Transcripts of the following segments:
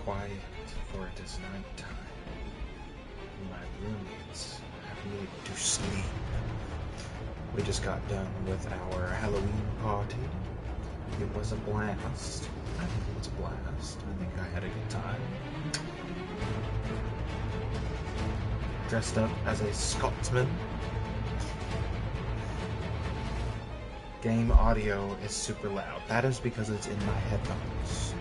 quiet, for it is night time. My roommates have need to sleep. We just got done with our Halloween party. It was a blast. I think it was a blast. I think I had a good time. Dressed up as a Scotsman. Game audio is super loud. That is because it's in my headphones.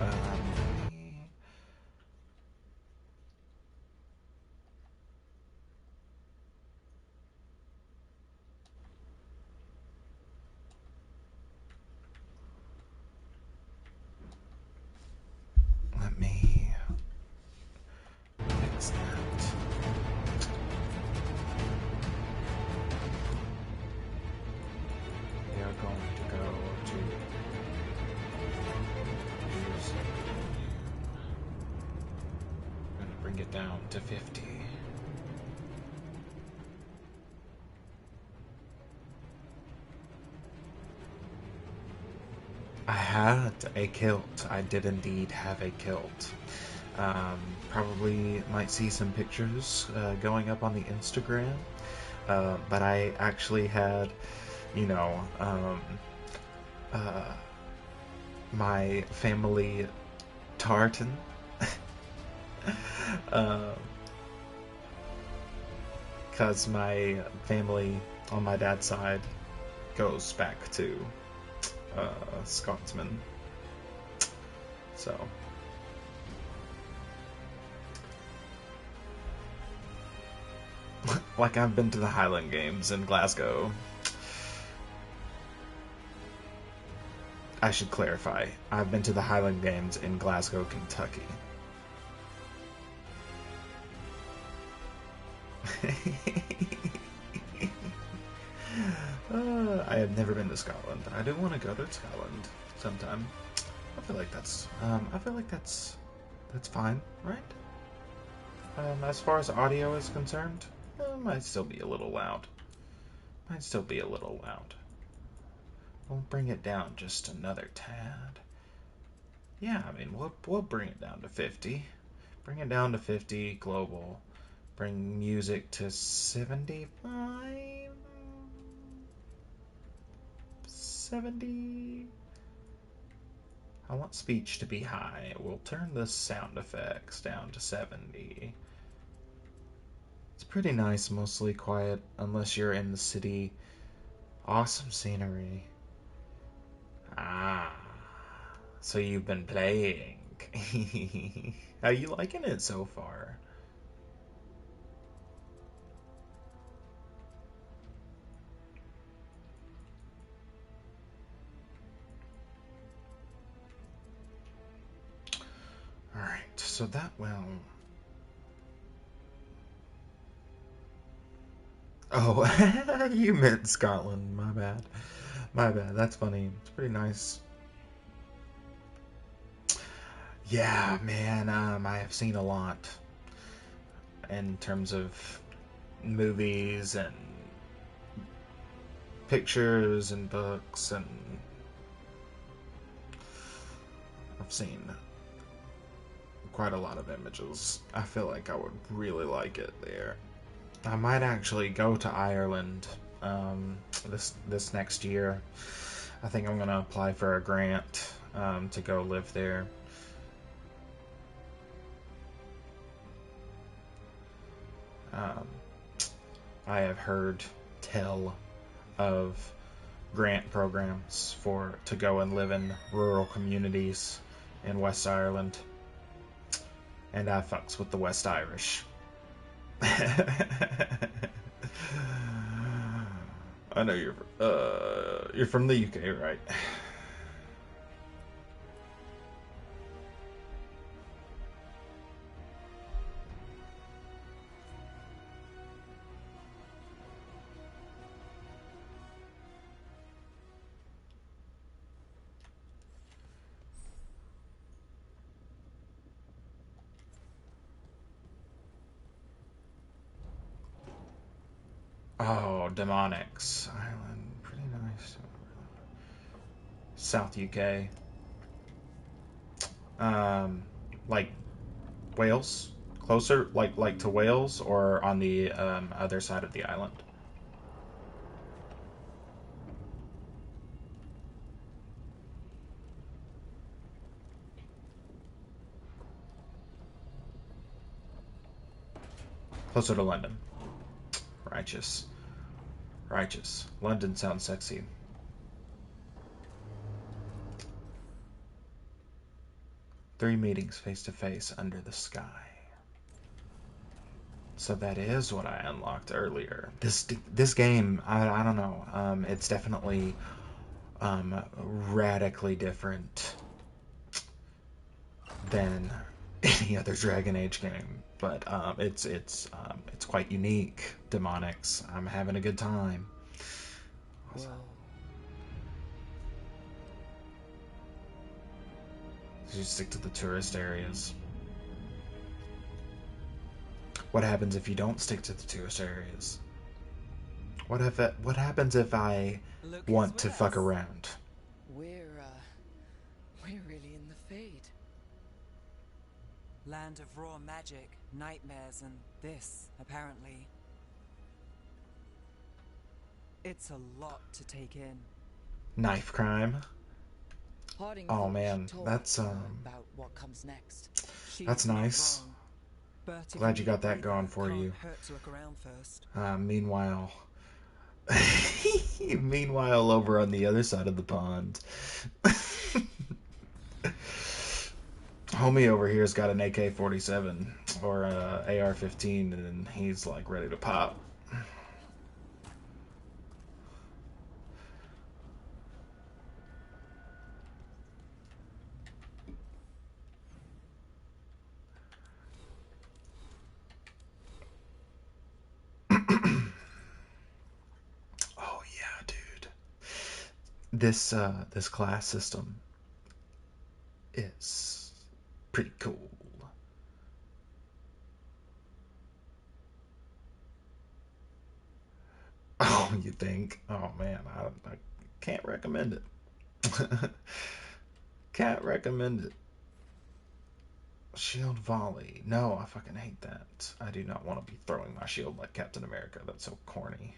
Let me fix that. We are going to go to music. I'm going to bring it down to 50. I had a kilt. I did indeed have a kilt. Probably might see some pictures going up on the Instagram. But I actually had, you know, my family tartan. Because my family on my dad's side goes back to Scotsman. So like I've been to the Highland Games in Glasgow. I should clarify. I've been to the Highland Games in Glasgow, Kentucky. I have never been to Scotland. I do want to go to Scotland sometime. I feel like that's fine, right? As far as audio is concerned, might still be a little loud. Might still be a little loud. We'll bring it down just another tad. Yeah, I mean, we'll bring it down to 50. Bring it down to 50 global. Bring music to 75. 70. I want speech to be high. We'll turn the sound effects down to 70. It's pretty nice, mostly quiet, unless you're in the city. Awesome scenery. Ah, so you've been playing. How you liking it so far? Alright, so that will... Oh, you meant Scotland. My bad. My bad. That's funny. It's pretty nice. Yeah, man. I have seen a lot in terms of movies and pictures and books, and I've seen quite a lot of images. I feel like I would really like it there. I might actually go to Ireland this next year. I think I'm gonna apply for a grant to go live there. I have heard tell of grant programs to go and live in rural communities in West Ireland, and I fucks with the West Irish. I know you're from the UK, right? Oh, Demonics Island, pretty nice. South UK. Like Wales? Closer, like to Wales, or on the other side of the island? Closer to London. Righteous. Righteous. London sounds sexy. Three meetings face to face under the sky. So that is what I unlocked earlier. This game, I don't know. It's definitely radically different than any other Dragon Age game, but it's quite unique. Demonics. I'm having a good time. Whoa. You stick to the tourist areas. What happens if you don't stick to the tourist areas? What happens if I want to fuck around? We're really in the Fade. Land of raw magic, nightmares, and this, apparently. It's a lot to take in. Knife crime. Oh man, that's about what comes next. That's nice. Glad you got that going for you. Hurt to look around first. Meanwhile, meanwhile, over on the other side of the pond, homie over here's got an AK-47 or an AR-15, and he's like ready to pop. Oh yeah, dude. This class system is pretty cool. Oh, you think? Oh man, I can't recommend it. Can't recommend it. Shield volley. No, I fucking hate that. I do not want to be throwing my shield like Captain America. That's so corny.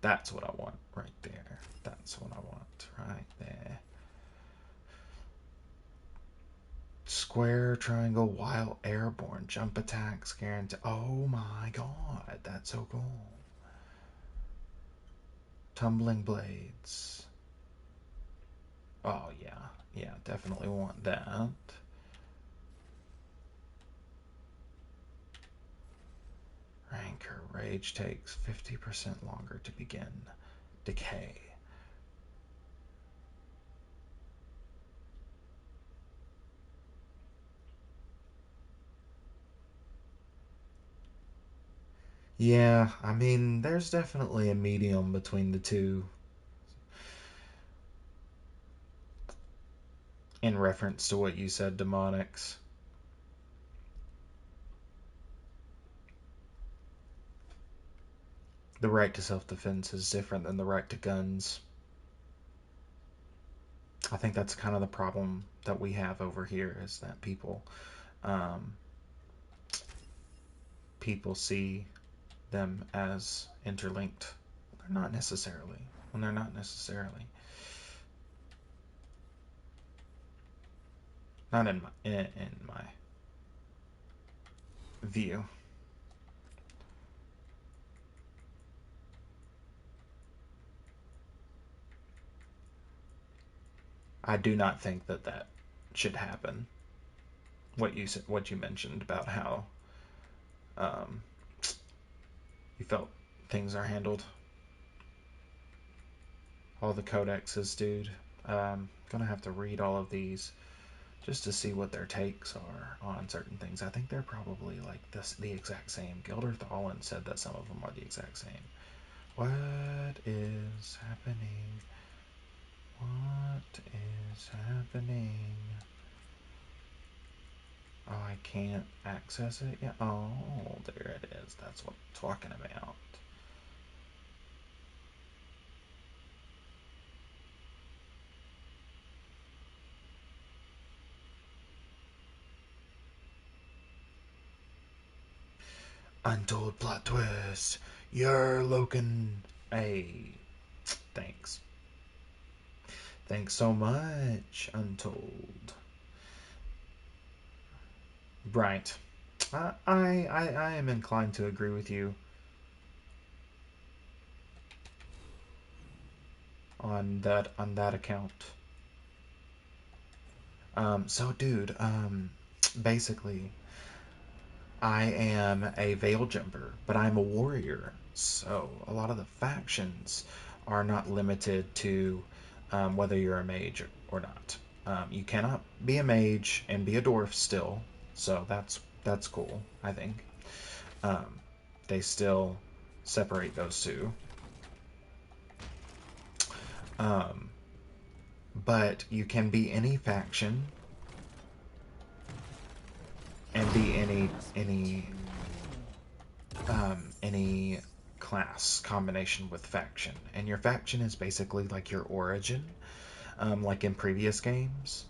That's what I want right there. That's what I want right there. Square, triangle, wild, airborne, jump attacks, guarantee. Oh my god, that's so cool. Tumbling blades. Oh yeah, yeah, definitely want that. Rancor, rage takes 50% longer to begin. Decay. Yeah, I mean, there's definitely a medium between the two. In reference to what you said, demonics. The right to self-defense is different than the right to guns. I think that's kind of the problem that we have over here, is that um, people see them as interlinked. They're not necessarily. When they're not necessarily. Not in my view. I do not think that that should happen. What you mentioned about how um, you felt things are handled. All the codexes, dude. Gonna have to read all of these just to see what their takes are on certain things. I think they're probably like the exact same. Gilder Thalin said that some of them are the exact same. What is happening? What is happening? Oh, I can't access it yet. Oh, there it is. That's what I'm talking about. Untold plot twist. You're Loken. Hey, thanks. Thanks so much, Untold. Right. I am inclined to agree with you on that account. So dude, basically, I am a veil jumper, but I'm a warrior. So a lot of the factions are not limited to whether you're a mage or not. You cannot be a mage and be a dwarf still, so that's cool. I think um, they still separate those two. Um, but you can be any faction and be any class combination with faction, and your faction is basically like your origin, like in previous games.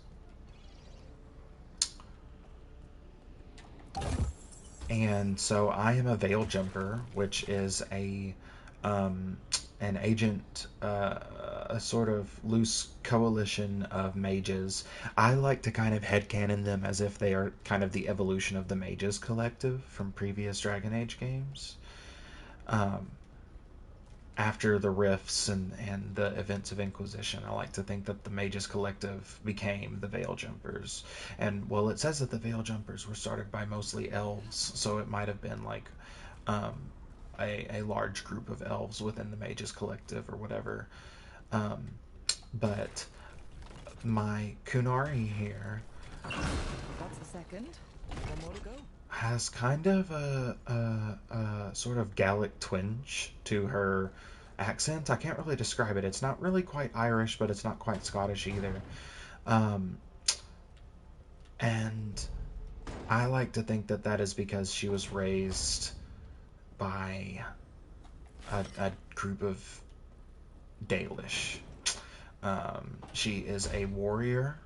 And so I am a Veil Jumper, which is an agent, a sort of loose coalition of mages. I like to kind of headcanon them as if they are kind of the evolution of the Mages Collective from previous Dragon Age games. Um, After the rifts and the events of Inquisition, I like to think that the Mages Collective became the Veil Jumpers. And, well, it says that the Veil Jumpers were started by mostly elves, so it might have been like um, a large group of elves within the Mages Collective or whatever. Um, but my Kunari here That's the second. One more to go. has kind of a sort of Gallic twinge to her accent. I can't really describe it. It's not really quite Irish, but it's not quite Scottish either. Um, and I like to think that that is because she was raised by a group of Dalish. She is a warrior.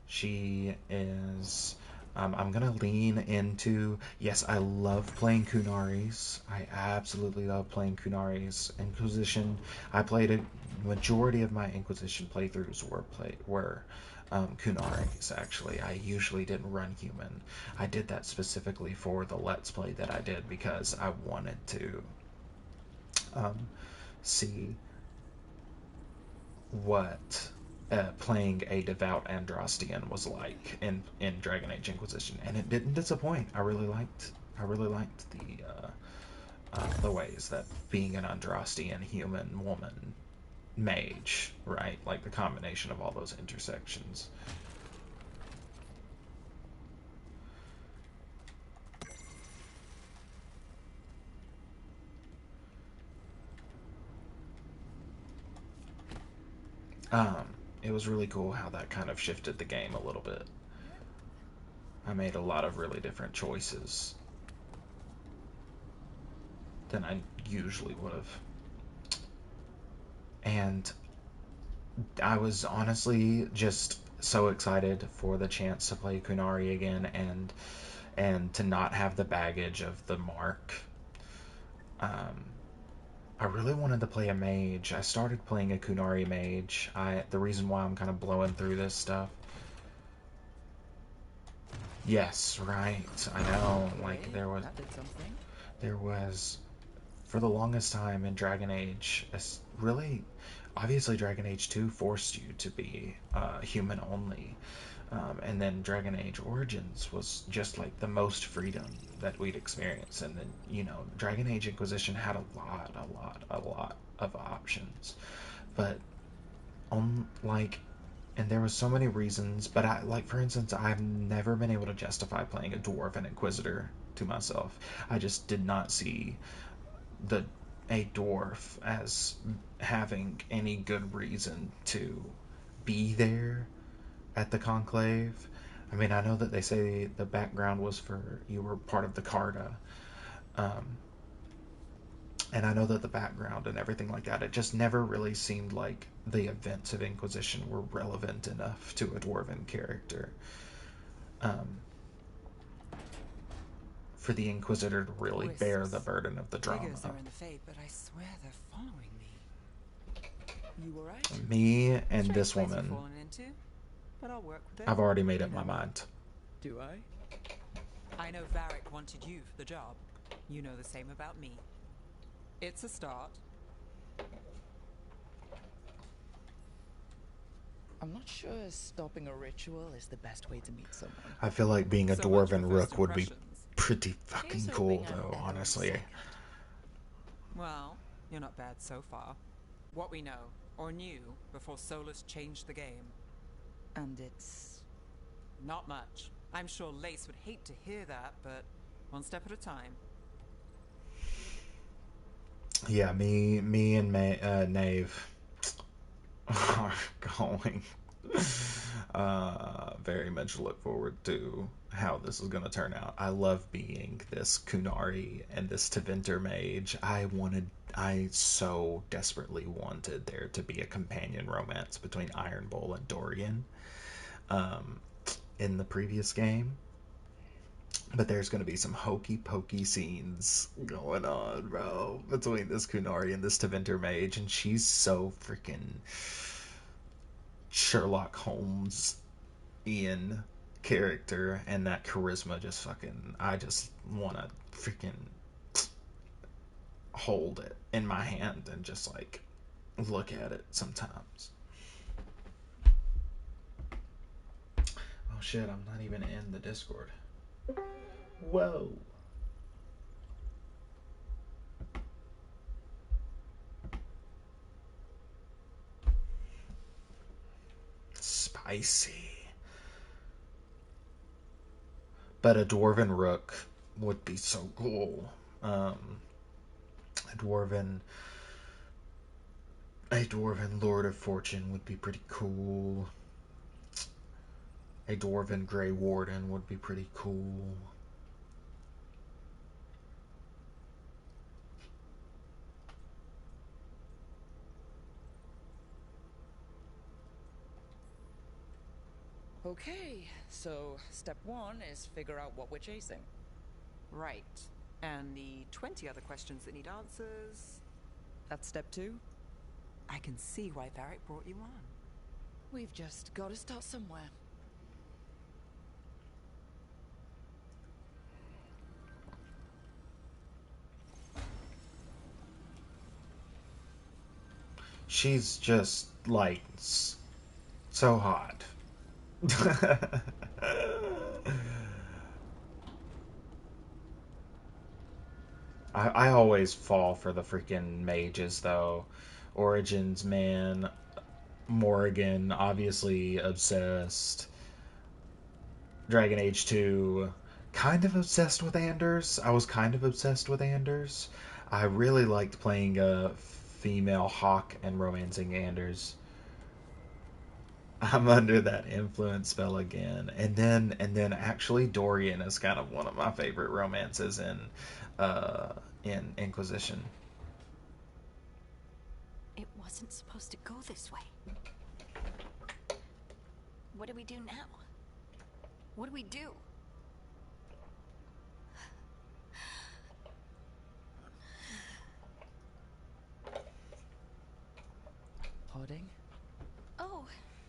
She is. I'm gonna lean into. Yes, I love playing Kunaris. I absolutely love playing Kunaris. Inquisition. I played a majority of my Inquisition playthroughs were Kunaris. Actually, I usually didn't run human. I did that specifically for the Let's Play that I did because I wanted to see what playing a devout Andrastian was like in Dragon Age Inquisition, and it didn't disappoint. I really liked the ways that being an Andrastian human woman mage, right? Like the combination of all those intersections. Um, it was really cool how that kind of shifted the game a little bit. I made a lot of really different choices than I usually would have. And I was honestly just so excited for the chance to play Kunari again and to not have the baggage of the mark. Um, I really wanted to play a mage. I started playing a Kunari mage. The reason why I'm kind of blowing through this stuff. Yes, right. I know. Like there was for the longest time in Dragon Age, really, obviously Dragon Age 2 forced you to be human only. And then Dragon Age Origins was just like the most freedom that we'd experienced. And then, Dragon Age Inquisition had a lot of options. But and there was so many reasons, but for instance, I've never been able to justify playing a dwarf and inquisitor to myself. I just did not see a dwarf as having any good reason to be there at the conclave. I mean, I know that they say the background was for you were part of the Carta, and I know that the background and everything like that, it just never really seemed like the events of Inquisition were relevant enough to a dwarven character. for the Inquisitor to really bear the burden of the drama. Figures are in the fate, but I swear they're following me. You alright? Me and Strange this place you've woman, fallen into, but I'll work with it. I've already made up my mind. Do I? I know Varric wanted you for the job. You know the same about me. It's a start. I'm not sure stopping a ritual is the best way to meet someone. I feel like being a So much dwarven for Rook first would be impressions. pretty fucking Here's cool, hoping I'm though, better honestly. second. Well, you're not bad so far. What we know, or knew, before Solas changed the game. And it's... Not much. I'm sure Lace would hate to hear that, but one step at a time. Yeah, me and Knave are going. Very much look forward to how this is going to turn out. I love being this Kunari and this Tevinter mage. I so desperately wanted there to be a companion romance between Iron Bull and Dorian in the previous game. But there's going to be some hokey pokey scenes going on, bro, between this Kunari and this Tevinter mage, and she's so freaking Sherlock Holmes in character, and that charisma just fucking, I just want to freaking hold it in my hand and just like look at it sometimes. Oh shit, I'm not even in the Discord. Whoa. Spicy. But a dwarven rook would be so cool. A dwarven Lord of Fortune would be pretty cool. A dwarven Grey Warden would be pretty cool. Okay, so step 1 is figure out what we're chasing. Right. And the 20 other questions that need answers. That's step 2? I can see why Varric brought you on. We've just got to start somewhere. She's just like so hot. I always fall for the freaking mages though. Origins, man. Morrigan, obviously obsessed. Dragon Age 2, kind of obsessed with Anders. I was kind of obsessed with Anders. I really liked playing a female hawk and romancing Anders. I'm under that influence spell again. And then actually Dorian is kind of one of my favorite romances in Inquisition. It wasn't supposed to go this way. What do we do now? What do we do? Harding? Oh,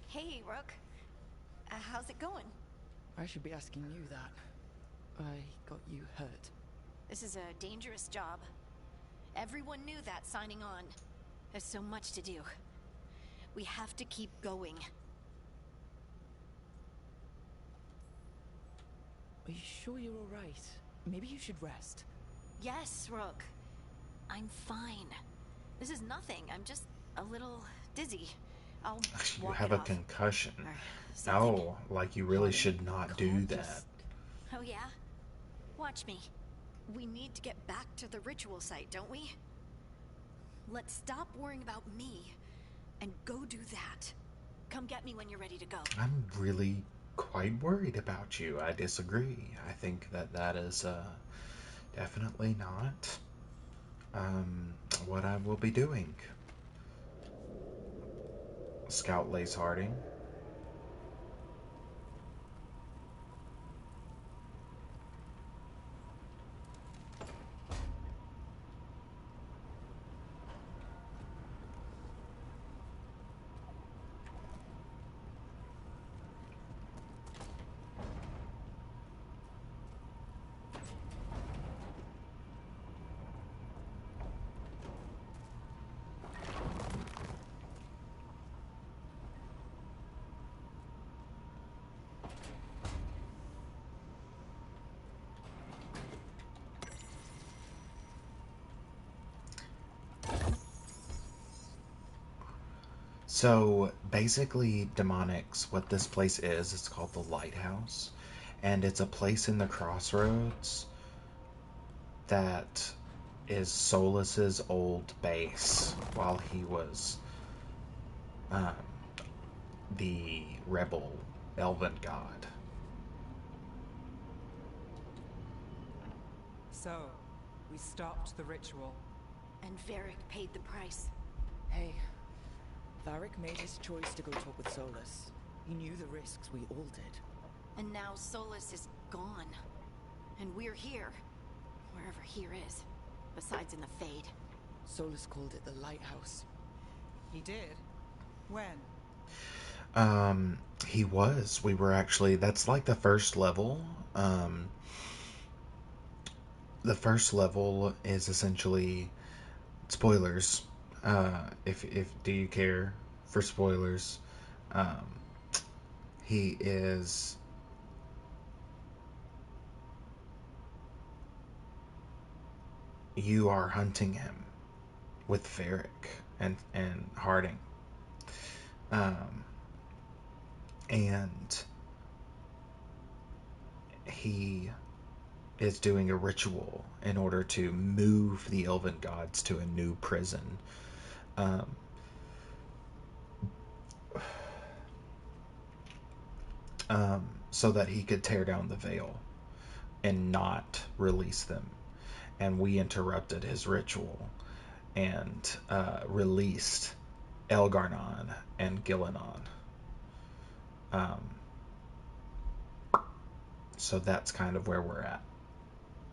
hey, Rook. How's it going? I should be asking you that. I got you hurt. This is a dangerous job. Everyone knew that signing on. There's so much to do. We have to keep going. Are you sure you're alright? Maybe you should rest. Yes, Rook. I'm fine. This is nothing. I'm just a little dizzy. I'll You walk have it a off. concussion. Or something. Oh, like you really Harding, should not you do can't that. just- Oh, yeah? Watch me. We need to get back to the ritual site, don't we? Let's stop worrying about me and go do that. Come get me when you're ready to go. I'm really quite worried about you. I disagree. I think that is definitely not what I will be doing. Scout Lace Harding. So basically, demonics, what this place is, it's called the Lighthouse. And it's a place in the crossroads that is Solas's old base while he was um, the rebel elven god. So, we stopped the ritual. And Varric paid the price. Hey, Varric made his choice to go talk with Solas. He knew the risks, we all did. And now Solas is gone. And we're here. Wherever here is. Besides in the Fade. Solas called it the Lighthouse. He did? When? He was. We were actually, that's like the first level. The first level is essentially spoilers. If do you care for spoilers? He is you are hunting him with Varric and Harding. And he is doing a ritual in order to move the elven gods to a new prison. So that he could tear down the veil and not release them. And we interrupted his ritual and released Elgar'nan and Gillenan. So that's kind of where we're at.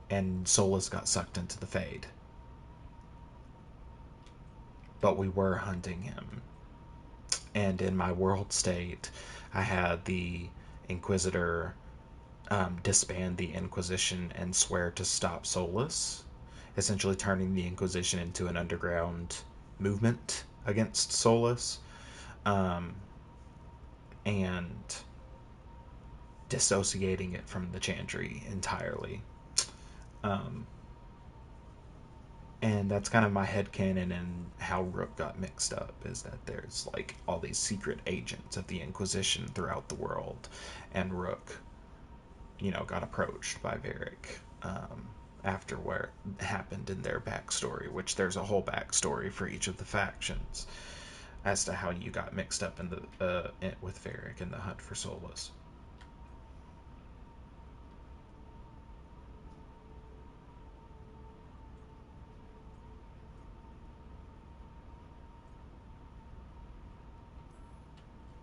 And Solas got sucked into the Fade. But we were hunting him. And in my world state, I had the Inquisitor disband the Inquisition and swear to stop Solas, essentially turning the Inquisition into an underground movement against Solas, and dissociating it from the Chantry entirely. And that's kind of my headcanon and how Rook got mixed up, is that there's like all these secret agents of the Inquisition throughout the world, and Rook, got approached by Varric after what happened in their backstory, which there's a whole backstory for each of the factions as to how you got mixed up in the with Varric in the hunt for Solas.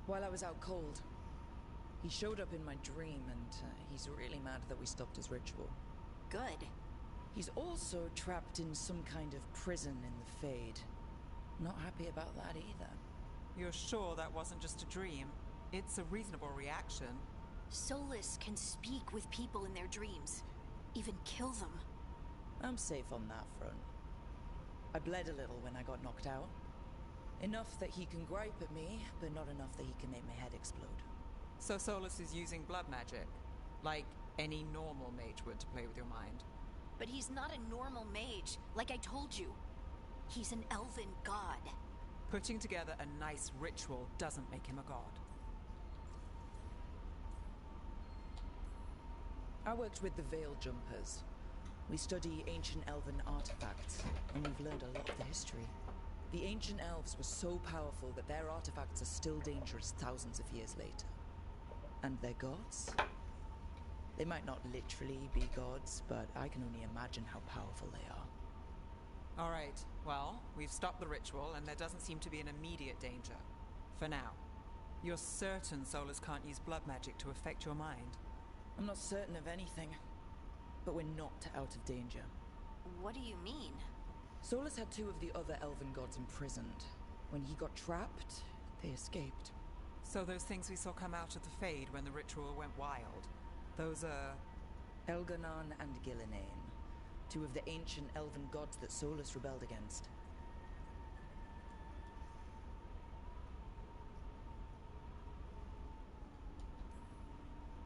While I was out cold, he showed up in my dream, and he's really mad that we stopped his ritual. Good. He's also trapped in some kind of prison in the Fade. Not happy about that either. You're sure that wasn't just a dream? It's a reasonable reaction. Solas can speak with people in their dreams. Even kill them. I'm safe on that front. I bled a little when I got knocked out. Enough that he can gripe at me, but not enough that he can make my head explode. So Solas is using blood magic, like any normal mage would to play with your mind. But he's not a normal mage, like I told you. He's an elven god. Putting together a nice ritual doesn't make him a god. I worked with the Veil Jumpers. We study ancient elven artifacts, and we've learned a lot of the history. The ancient elves were so powerful that their artifacts are still dangerous thousands of years later. And their gods? They might not literally be gods, but I can only imagine how powerful they are. Alright, well, we've stopped the ritual and there doesn't seem to be an immediate danger. For now. You're certain Solas can't use blood magic to affect your mind? I'm not certain of anything, but we're not out of danger. What do you mean? Solas had two of the other elven gods imprisoned. When he got trapped, they escaped. So those things we saw come out of the Fade when the ritual went wild, those are... Elgar'nan and Gillenan, two of the ancient elven gods that Solas rebelled against.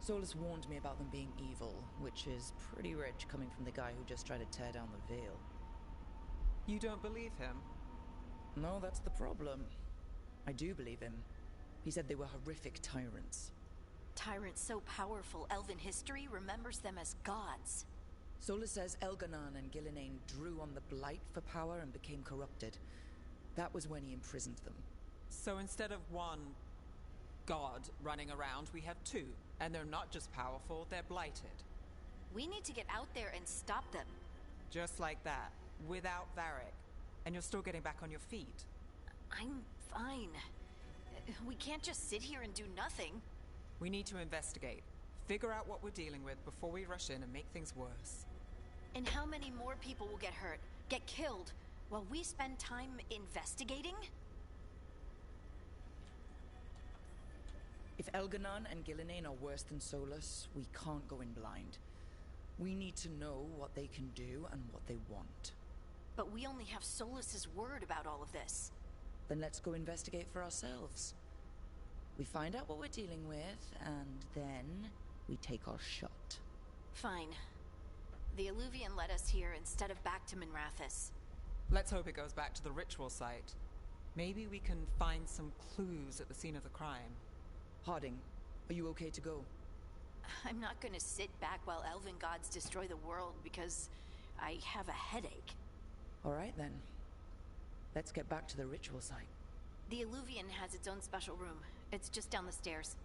Solas warned me about them being evil, which is pretty rich coming from the guy who just tried to tear down the Veil. You don't believe him? No, that's the problem. I do believe him. He said they were horrific tyrants. Tyrants so powerful, elven history remembers them as gods. Solas says Elganon and Gillenane drew on the Blight for power and became corrupted. That was when he imprisoned them. So instead of one god running around, we have two. And they're not just powerful, they're blighted. We need to get out there and stop them. Just like that, without Varric. And you're still getting back on your feet. I'm fine. We can't just sit here and do nothing. We need to investigate. Figure out what we're dealing with before we rush in and make things worse. And how many more people will get hurt, get killed, while we spend time investigating? If Elganon and Gillenane are worse than Solas, we can't go in blind. We need to know what they can do and what they want. But we only have Solas's word about all of this. Then let's go investigate for ourselves. We find out what we're dealing with, and then we take our shot. Fine. The Eluvian led us here instead of back to Minrathous. Let's hope it goes back to the ritual site. Maybe we can find some clues at the scene of the crime. Harding, are you okay to go? I'm not gonna sit back while elven gods destroy the world because I have a headache. All right then. Let's get back to the ritual site. The Eluvian has its own special room. It's just down the stairs.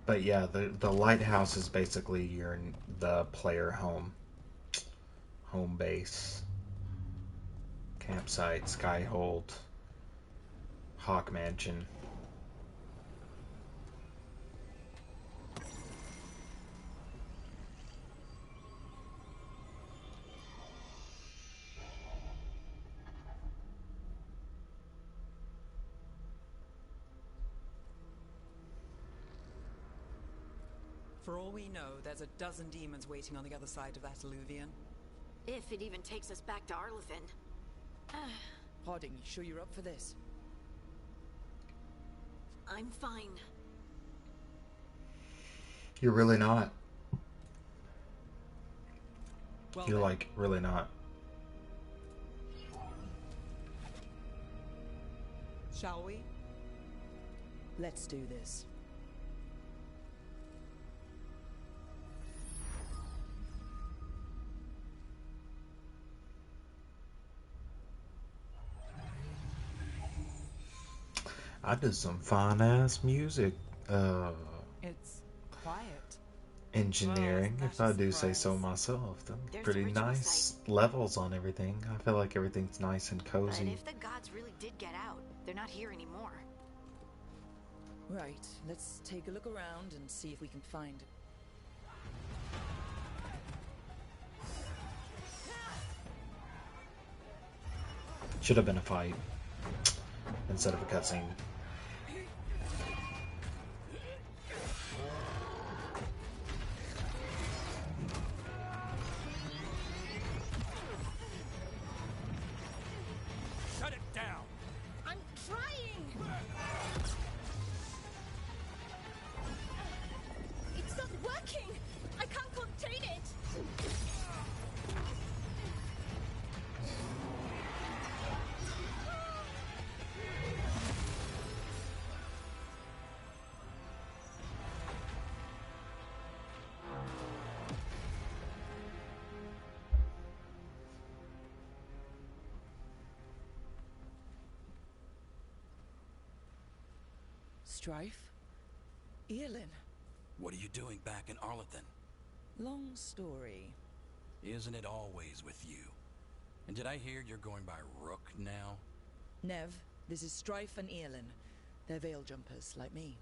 But yeah, the lighthouse is basically the player home base, campsite, Skyhold, Hawk Mansion. For all we know, there's a dozen demons waiting on the other side of that Eluvian. If it even takes us back to Arlathan. Harding, you sure you're up for this? I'm fine. You're really not. Well, You're then, like, really not. shall we? Let's do this. I did some fine ass music. It's quiet. Engineering, Well, if I do that's a say so surprise. myself. Them There's pretty the ritual nice levels on everything. I feel like everything's nice and But cozy. if the gods really did get out, they're not here anymore. Right, let's take a look around and see if we can find... Should have been a fight instead of a cutscene. Shut it down! I'm trying! It's not working! I can't contain it! Strife? Earlin? What are you doing back in Arlathan? Long story. Isn't it always with you? And did I hear you're going by Rook now? Nev, this is Strife and Earlin. They're veil jumpers, like me.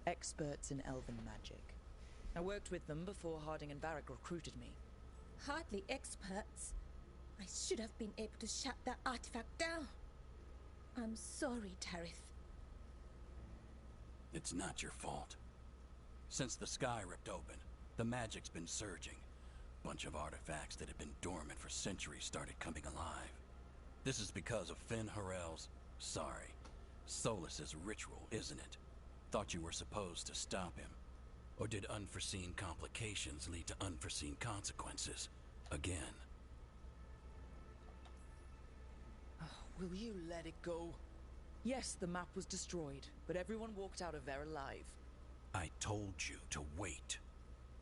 Experts in elven magic. I worked with them before Harding and Varric recruited me. Hardly experts. I should have been able to shut that artifact down. I'm sorry, Tarith. It's not your fault. Since the sky ripped open, the magic's been surging. Bunch of artifacts that had been dormant for centuries started coming alive. This is because of Fen'Harel's... Solas's ritual, isn't it? Thought you were supposed to stop him. Or did unforeseen complications lead to unforeseen consequences? Again. Will you let it go? Yes, the map was destroyed, but everyone walked out of there alive. I told you to wait.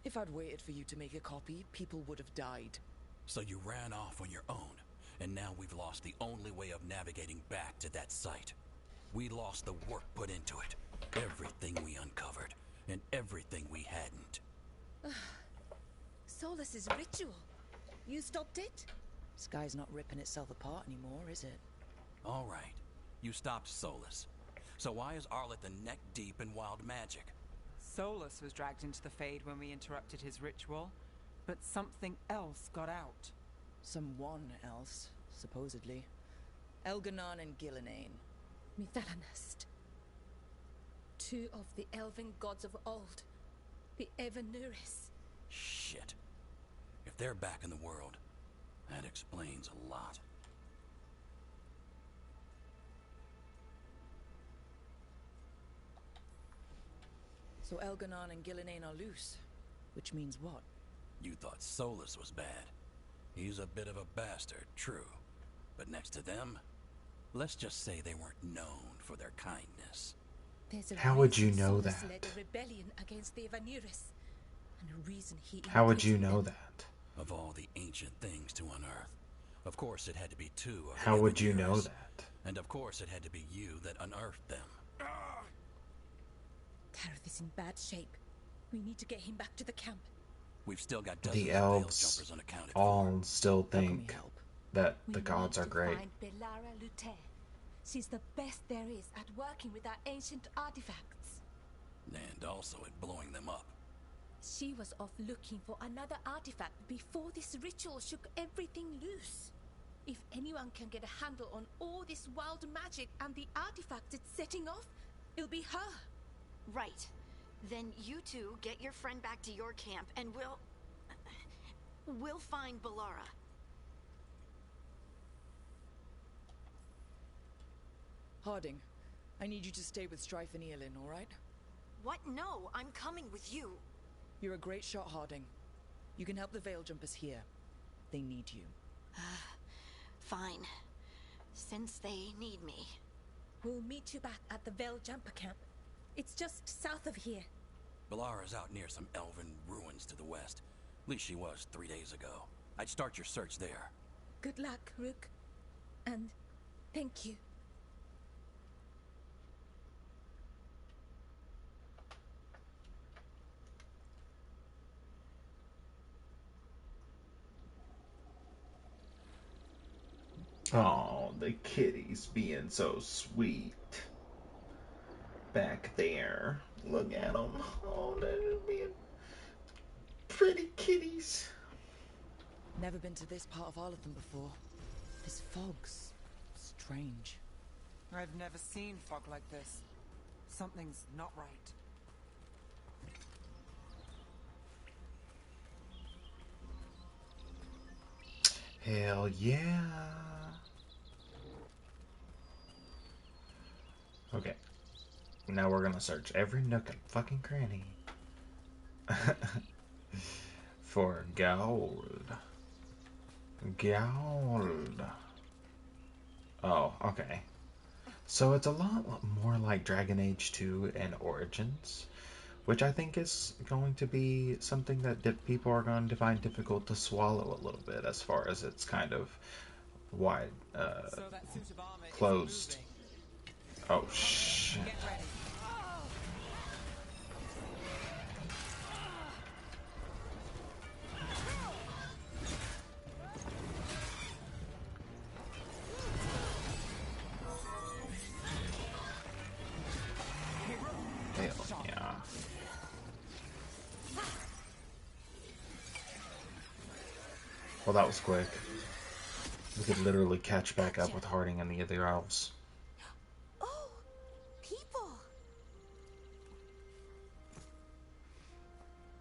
If I'd waited for you to make a copy, people would have died. So you ran off on your own, and now we've lost the only way of navigating back to that site. We lost the work put into it, everything we uncovered, and everything we hadn't. Solas's ritual. You stopped it? Sky's not ripping itself apart anymore, is it? All right, you stopped Solas. So why is Arlathan neck deep in wild magic? Solas was dragged into the Fade when we interrupted his ritual, but something else got out. Someone else, supposedly. Elganon and Gillenane. Mythalanast. Two of the elven gods of old. The Evanuris. Shit. If they're back in the world, that explains a lot. So Elganon and Gillenane are loose. Which means what? You thought Solas was bad. He's a bit of a bastard, true. But next to them, let's just say they weren't known for their kindness. There's a How would you reason know Solas that? led a rebellion against the Evanuris, and a reason he How would you imprisoned know them. that? Of all the ancient things to unearth, of course it had to be two of the How would you Evanuris. know that? And of course it had to be you that unearthed them. Tareth is in bad shape. We need to get him back to the camp. We've still got dozens The of veil elves jumpers unaccounted all still How can we think help? that We the gods need are to great. Find Belara Lute. She's the best there is at working with our ancient artifacts. for. And also at blowing them up. She was off looking for another artifact before this ritual shook everything loose. If anyone can get a handle on all this wild magic and the artifacts it's setting off, it'll be her. Right. Then you two get your friend back to your camp and we'll find Belara. Harding, I need you to stay with Strife and Eolin, alright? What? No, I'm coming with you. You're a great shot, Harding. You can help the Veil Jumpers here. They need you. Fine. Since they need me. We'll meet you back at the Veil Jumper camp. It's just south of here. Belara's out near some elven ruins to the west. At least she was 3 days ago. I'd start your search there. Good luck, Rook. And thank you. Oh, the kitty's being so sweet. Back there. Look at them. Oh, they're being pretty kitties. Never been to this part of Arlathan before. This fog's strange. I've never seen fog like this. Something's not right. Hell yeah. Okay. Now we're gonna search every nook and fucking cranny for gold. Gold. Oh, okay. So it's a lot more like Dragon Age 2 and Origins, which I think is going to be something that people are going to find difficult to swallow a little bit, as far as it's kind of wide, So that suit of armor isn't closed. moving. Oh, shit. Get ready. Hell yeah. Well, that was quick. We could literally catch back up with Harding and the other elves. Oh, people!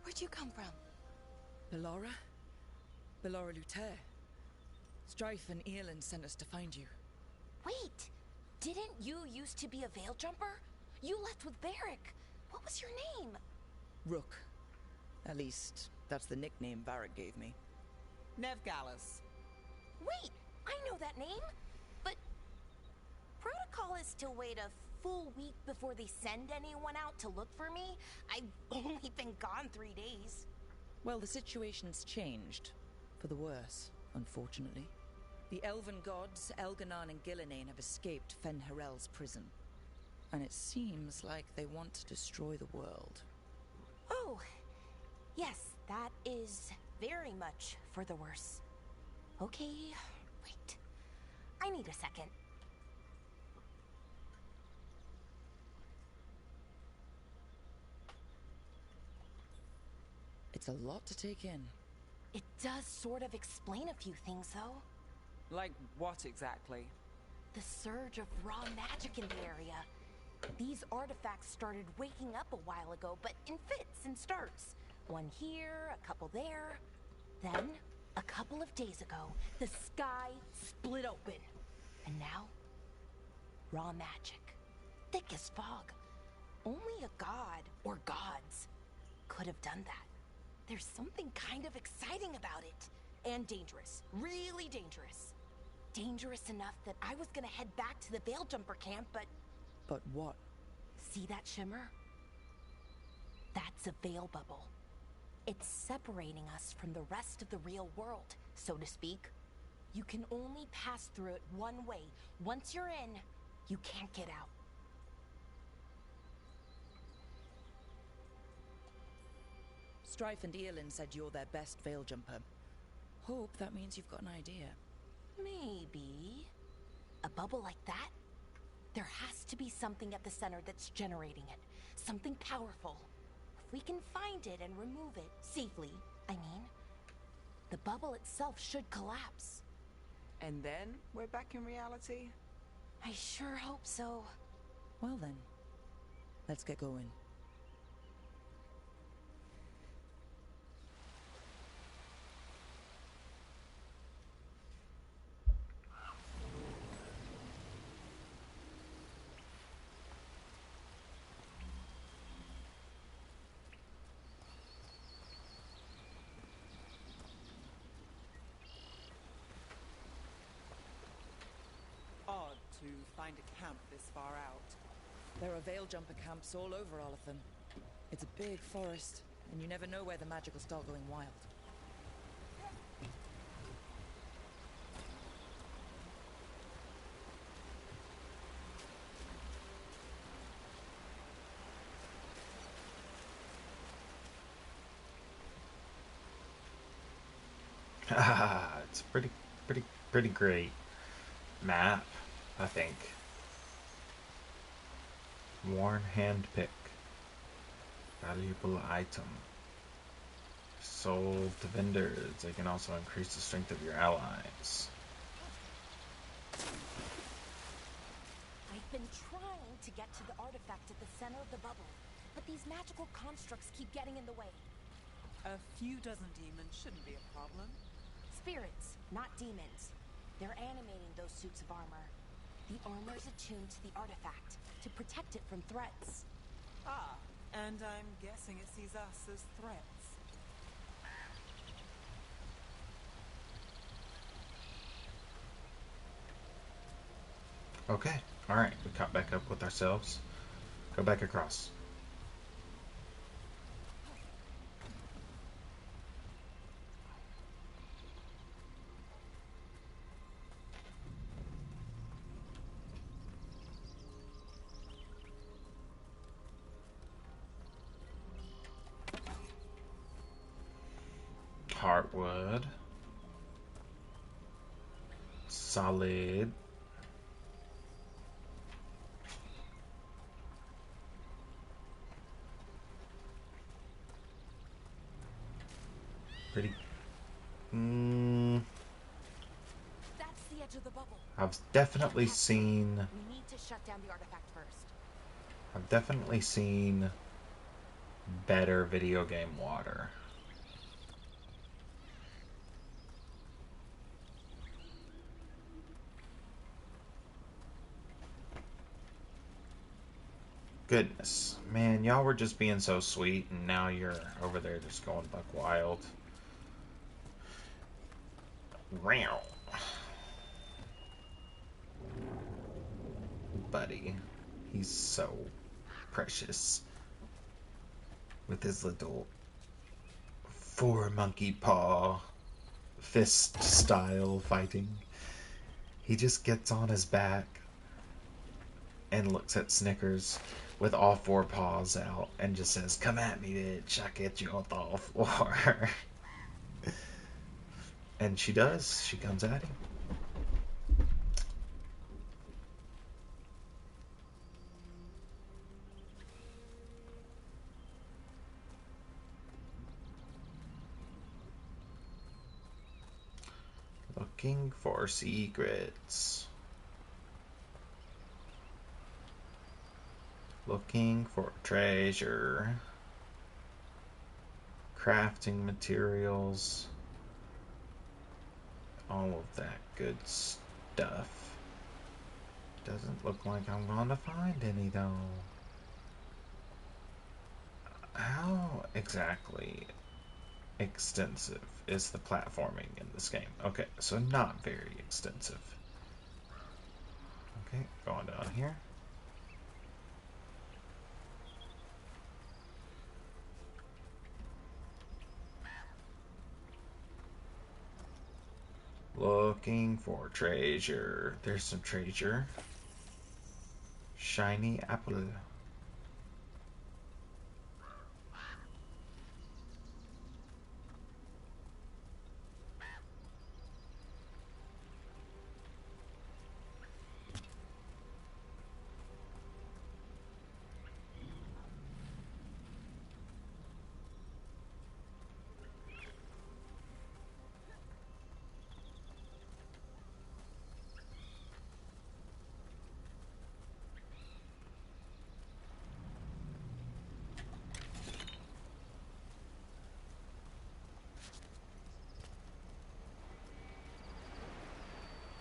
Where'd you come from? Belara? Belara Luther. Strife and Eolin sent us to find you. Wait! Didn't you used to be a Veil Jumper? You left with Varric. What was your name? Rook. At least, that's the nickname Varric gave me. Nev Gallus. Wait, I know that name. But protocol is to wait a full week before they send anyone out to look for me. I've only been gone 3 days. Well, the situation's changed. For the worse, unfortunately. The elven gods, Elganan and Gillinane, have escaped Fen'Harel's prison. And it seems like they want to destroy the world. Oh, yes, that is very much for the worse. Okay, wait. I need a second. It's a lot to take in. It does sort of explain a few things, though. Like what exactly? The surge of raw magic in the area. These artifacts started waking up a while ago, but in fits and starts. One here, a couple there. Then, a couple of days ago, the sky split open. And now, raw magic. Thick as fog. Only a god, or gods, could have done that. There's something kind of exciting about it. And dangerous. Really dangerous. Dangerous enough that I was gonna head back to the Veilguard camp, but... But what? See that shimmer? That's a veil bubble. It's separating us from the rest of the real world, so to speak. You can only pass through it one way. Once you're in, you can't get out. Strife and Eolin said you're their best veil jumper. Hope that means you've got an idea. Maybe. A bubble like that? There has to be something at the center that's generating it. Something powerful. If we can find it and remove it, safely, I mean, the bubble itself should collapse. And then we're back in reality? I sure hope so. Well then, let's get going. Odd to find a camp this far out. There are veil jumper camps all over Arlathan. It's a big forest, and you never know where the magic will start going wild. It's pretty great map, I think. Worn handpick. Valuable item. Sold to vendors. They can also increase the strength of your allies. I've been trying to get to the artifact at the center of the bubble, but these magical constructs keep getting in the way. A few dozen demons shouldn't be a problem. Spirits, not demons. They're animating those suits of armor. The armor's attuned to the artifact to protect it from threats. Ah, and I'm guessing it sees us as threats. Okay, alright, we caught back up with ourselves. Go back across. Heartwood. Solid. Pretty. That's the edge of the bubble. I've definitely seen. We need to shut down the artifact first. I've definitely seen better video game water. Goodness. Man, y'all were just being so sweet, and now you're over there just going buck wild. Wow. Buddy. He's so precious. With his little 4-monkey paw fist style fighting. He just gets on his back and looks at Snickers with all 4 paws out and just says, "Come at me, bitch. I'll get you on the floor." And she does. She comes at him. Looking for secrets. Looking for treasure. Crafting materials. All of that good stuff. Doesn't look like I'm gonna find any though. How exactly extensive is the platforming in this game? Okay, so not very extensive. Okay, going down here. Looking for treasure. There's some treasure. Shiny apple.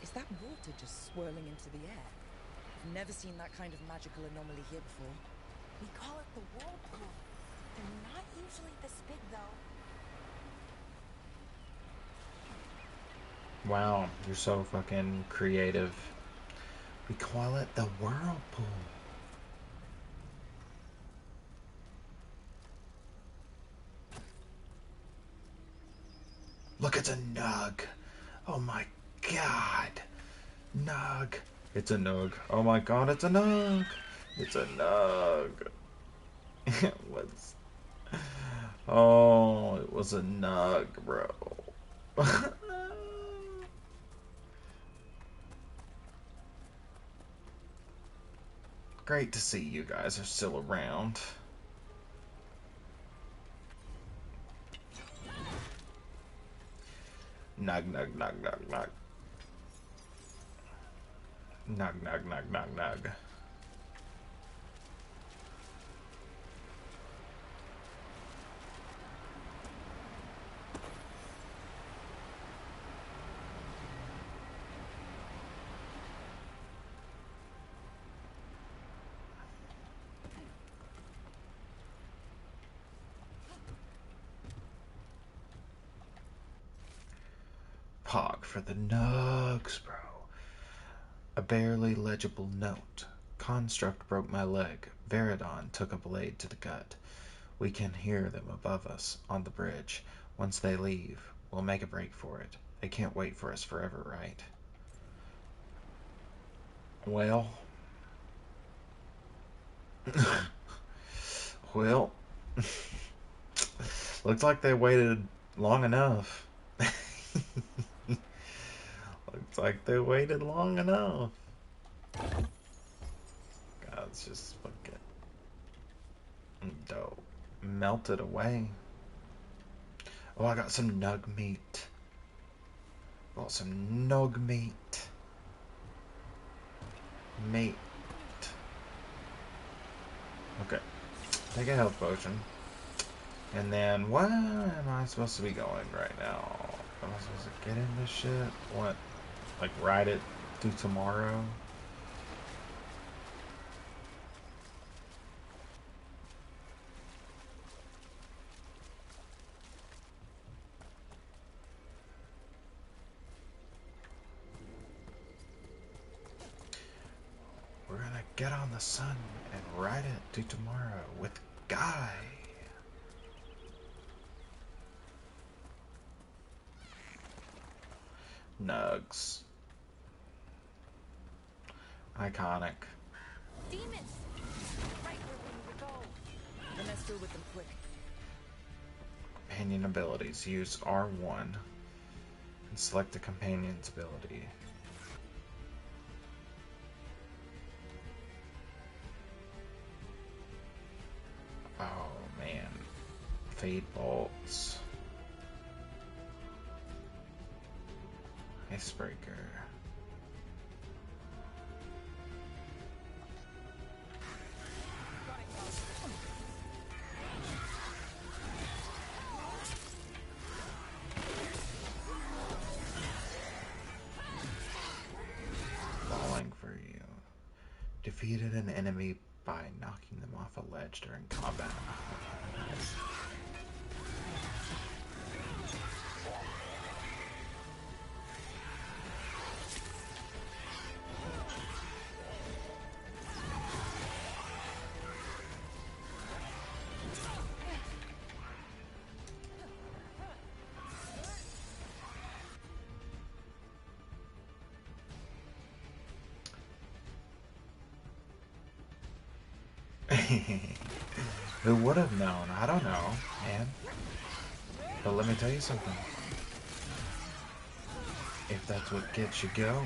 Is that water just swirling into the air? I've never seen that kind of magical anomaly here before. We call it the whirlpool. They're not usually this big, though. Wow, you're so fucking creative. We call it the whirlpool. Look, it's a nug. Oh my god. Nug. It's a nug. Oh my god, it's a nug. It's a nug. It was... Oh, it was a nug, bro. Great to see you guys are still around. Nug, nug, nug, nug, nug. Nug, nug, nug, nug, nug. Pog for the nugs, bro. A barely legible note. Construct broke my leg. Veridon took a blade to the gut. We can hear them above us on the bridge. Once they leave, we'll make a break for it. They can't wait for us forever, right? Well. Well. Looks like they waited long enough. Looks like they waited long enough. God, it's just fucking dope. Melted away. Oh, I got some nug meat. Got some nug meat. Meat. Okay. Take a health potion. And then, where am I supposed to be going right now? Am I supposed to get in this shit? What? Like, ride it through tomorrow? get on the sun and ride it to tomorrow with Guy. Nugs. Iconic. Demons! Right where we need to go. Then let's deal with them quick. Companion abilities. Use R1 and select the companion's ability. Oh man. Fade bolts. Icebreaker. Falling for you. Defeated an enemy by knocking them off a ledge during combat. Nice. Who would have known? I don't know, man. But let me tell you something. If that's what gets you goat.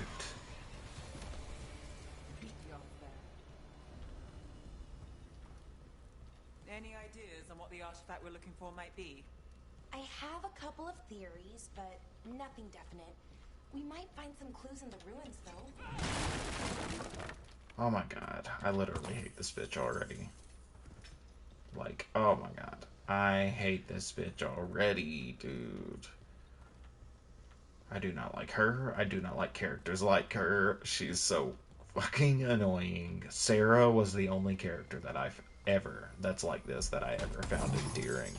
Any ideas on what the artifact we're looking for might be? I have a couple of theories, but nothing definite. We might find some clues in the ruins, though. Oh my god, I literally hate this bitch already. Like, oh my god. I hate this bitch already, dude. I do not like her. I do not like characters like her. She's so fucking annoying. Sarah was the only character that that's like this, that I ever found endearing.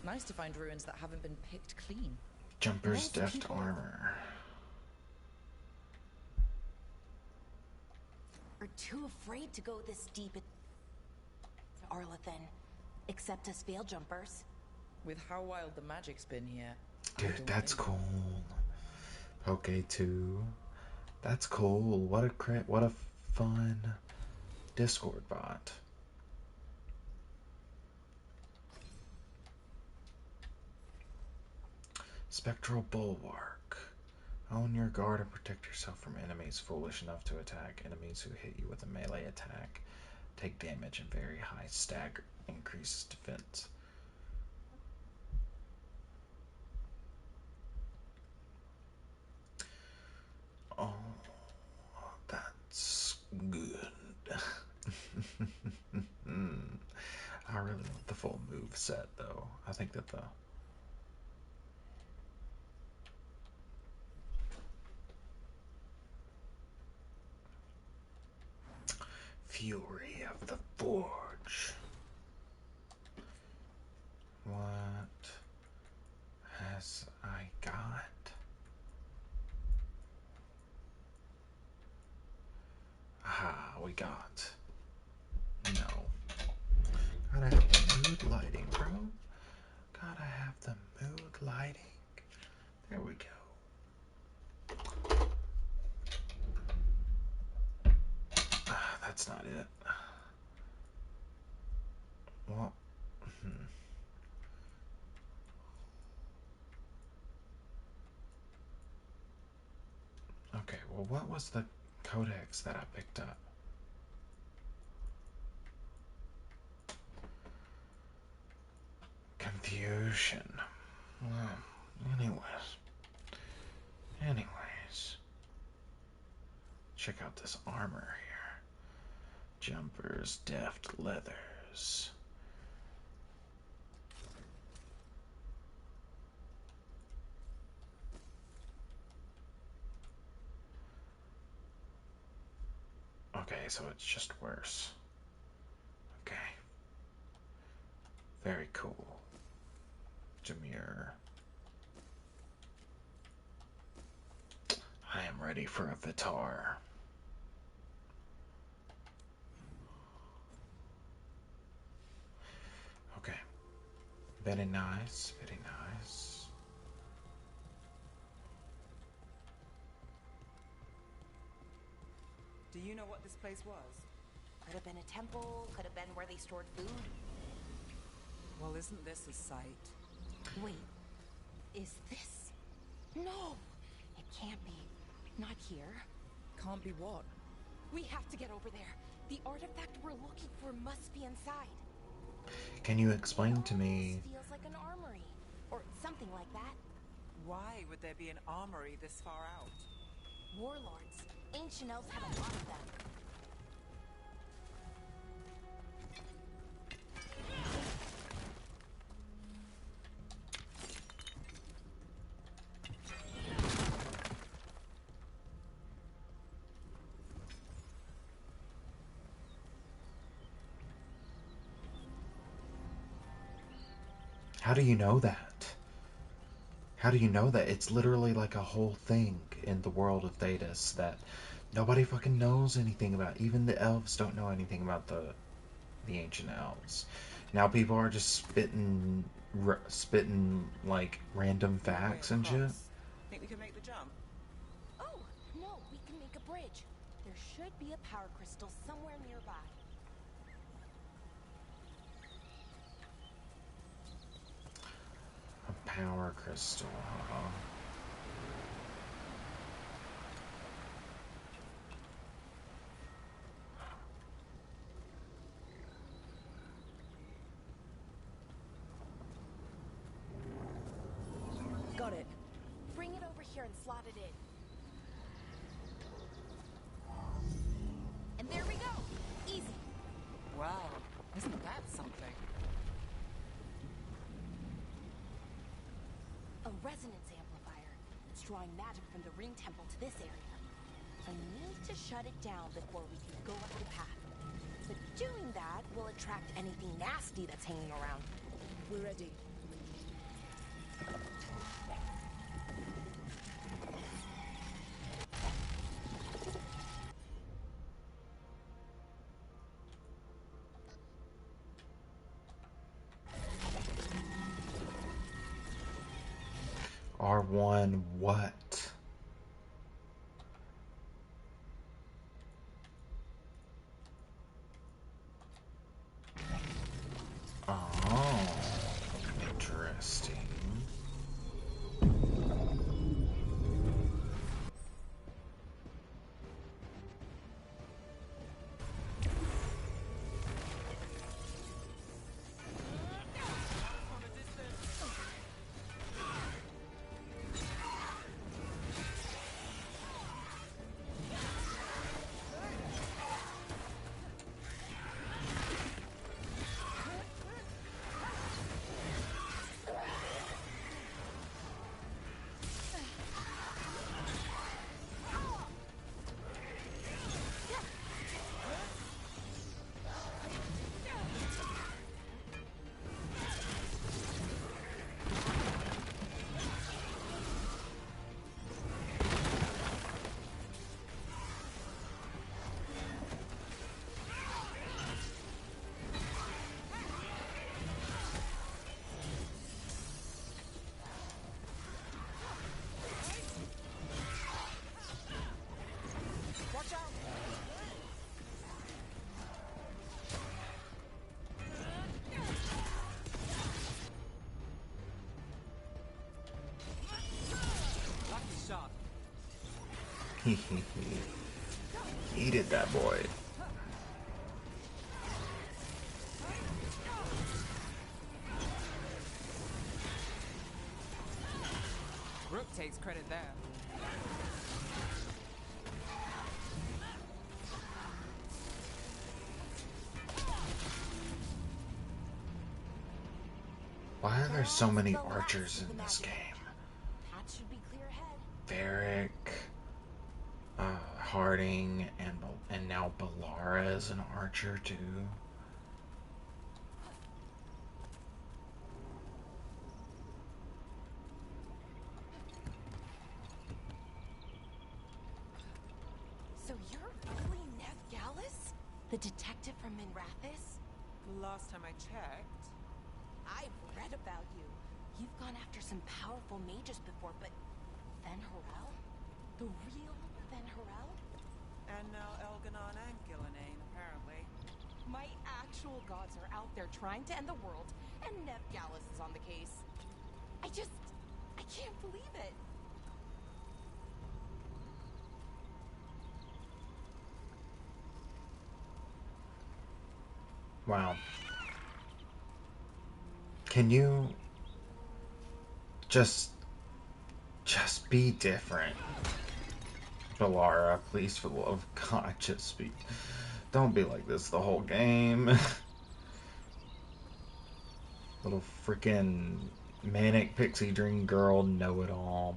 Nice to find ruins that haven't been picked clean. Jumper's deft armor. Are too afraid to go this deep to Arlathan, except as veil jumpers. With how wild the magic's been here. Dude, that's cool. Poke 2. That's cool. What a fun Discord bot. Spectral Bulwark. Own your guard and protect yourself from enemies foolish enough to attack. Enemies who hit you with a melee attack take damage and very high stagger increases defense. Oh, that's good. I really want the full move set though. I think that the Fury of the Forge. What has I got? Ah, we got. No. Gotta have the mood lighting, bro. Gotta have the mood lighting. There we go. That's not it. Well, okay, well, what was the codex that I picked up? Confusion. Well, anyways. Check out this armor here. Jumpers, deft leathers. Okay, so it's just worse. Okay. Very cool. Demure. I am ready for a Vitar. Very nice, very nice. Do you know what this place was? Could have been a temple, could have been where they stored food. Well, isn't this a sight? Wait, is this? No, it can't be. Not here. Can't be what? We have to get over there. The artifact we're looking for must be inside. Can you explain to me? It feels like an armory, or something like that. Why would there be an armory this far out? Warlords. Ancient elves had a lot of them. How do you know that? How do you know that? It's literally like a whole thing in the world of Thedas that nobody fucking knows anything about. Even the elves don't know anything about the ancient elves. Now people are just spitting like random facts and shit. Think we can make the jump? Oh, no, we can make a bridge. There should be a power crystal somewhere nearby. A power crystal, huh? Got it. Bring it over here and slot it in. And there we go. Easy. Wow, isn't that something? A resonance amplifier. It's drawing magic from the ring temple to this area. I need to shut it down before we can go up the path. But doing that will attract anything nasty that's hanging around. We're ready. R1 what? Oh, interesting. Eat it, that boy. Rook takes credit there. Why are there so many archers in this game? That should be clear ahead. Varric, Harding, and now Balara is an archer too. So you're really Nev Gallus? The detective from Minrathis? Last time I checked. I read about you. You've gone after some powerful mages before, but Fen'Harel? The real Fen'Harel? And now Elganon and Gillenane, apparently. My actual gods are out there trying to end the world, and Nev Gallus is on the case. I can't believe it. Wow. Can you just be different? Valara, please, for the love of God, just be. Don't be like this the whole game. Little freaking manic pixie dream girl, know it all.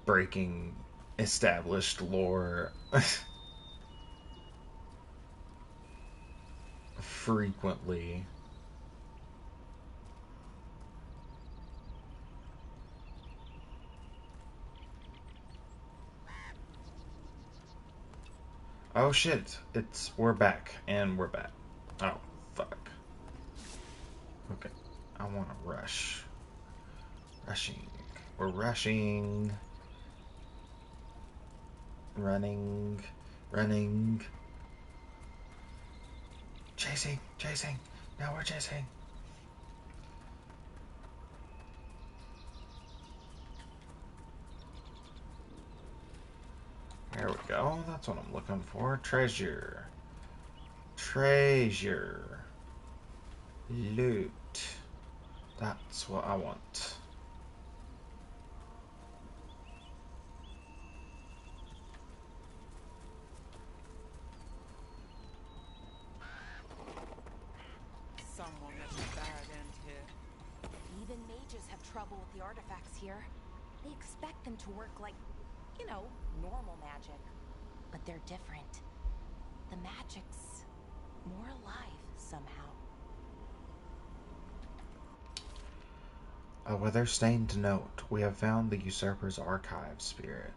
Breaking established lore. Frequently. Oh shit, we're back, and we're back. Oh, fuck. Okay, I wanna rush. Rushing. We're rushing. Running. Chasing. Now we're chasing. There we go. That's what I'm looking for. Treasure. Loot. That's what I want. Someone met a bad end here. Even mages have trouble with the artifacts here. They expect them to work like, you know, normal magic. But they're different. The magic's more alive somehow. A weather-stained note. We have found the usurper's archive, spirit.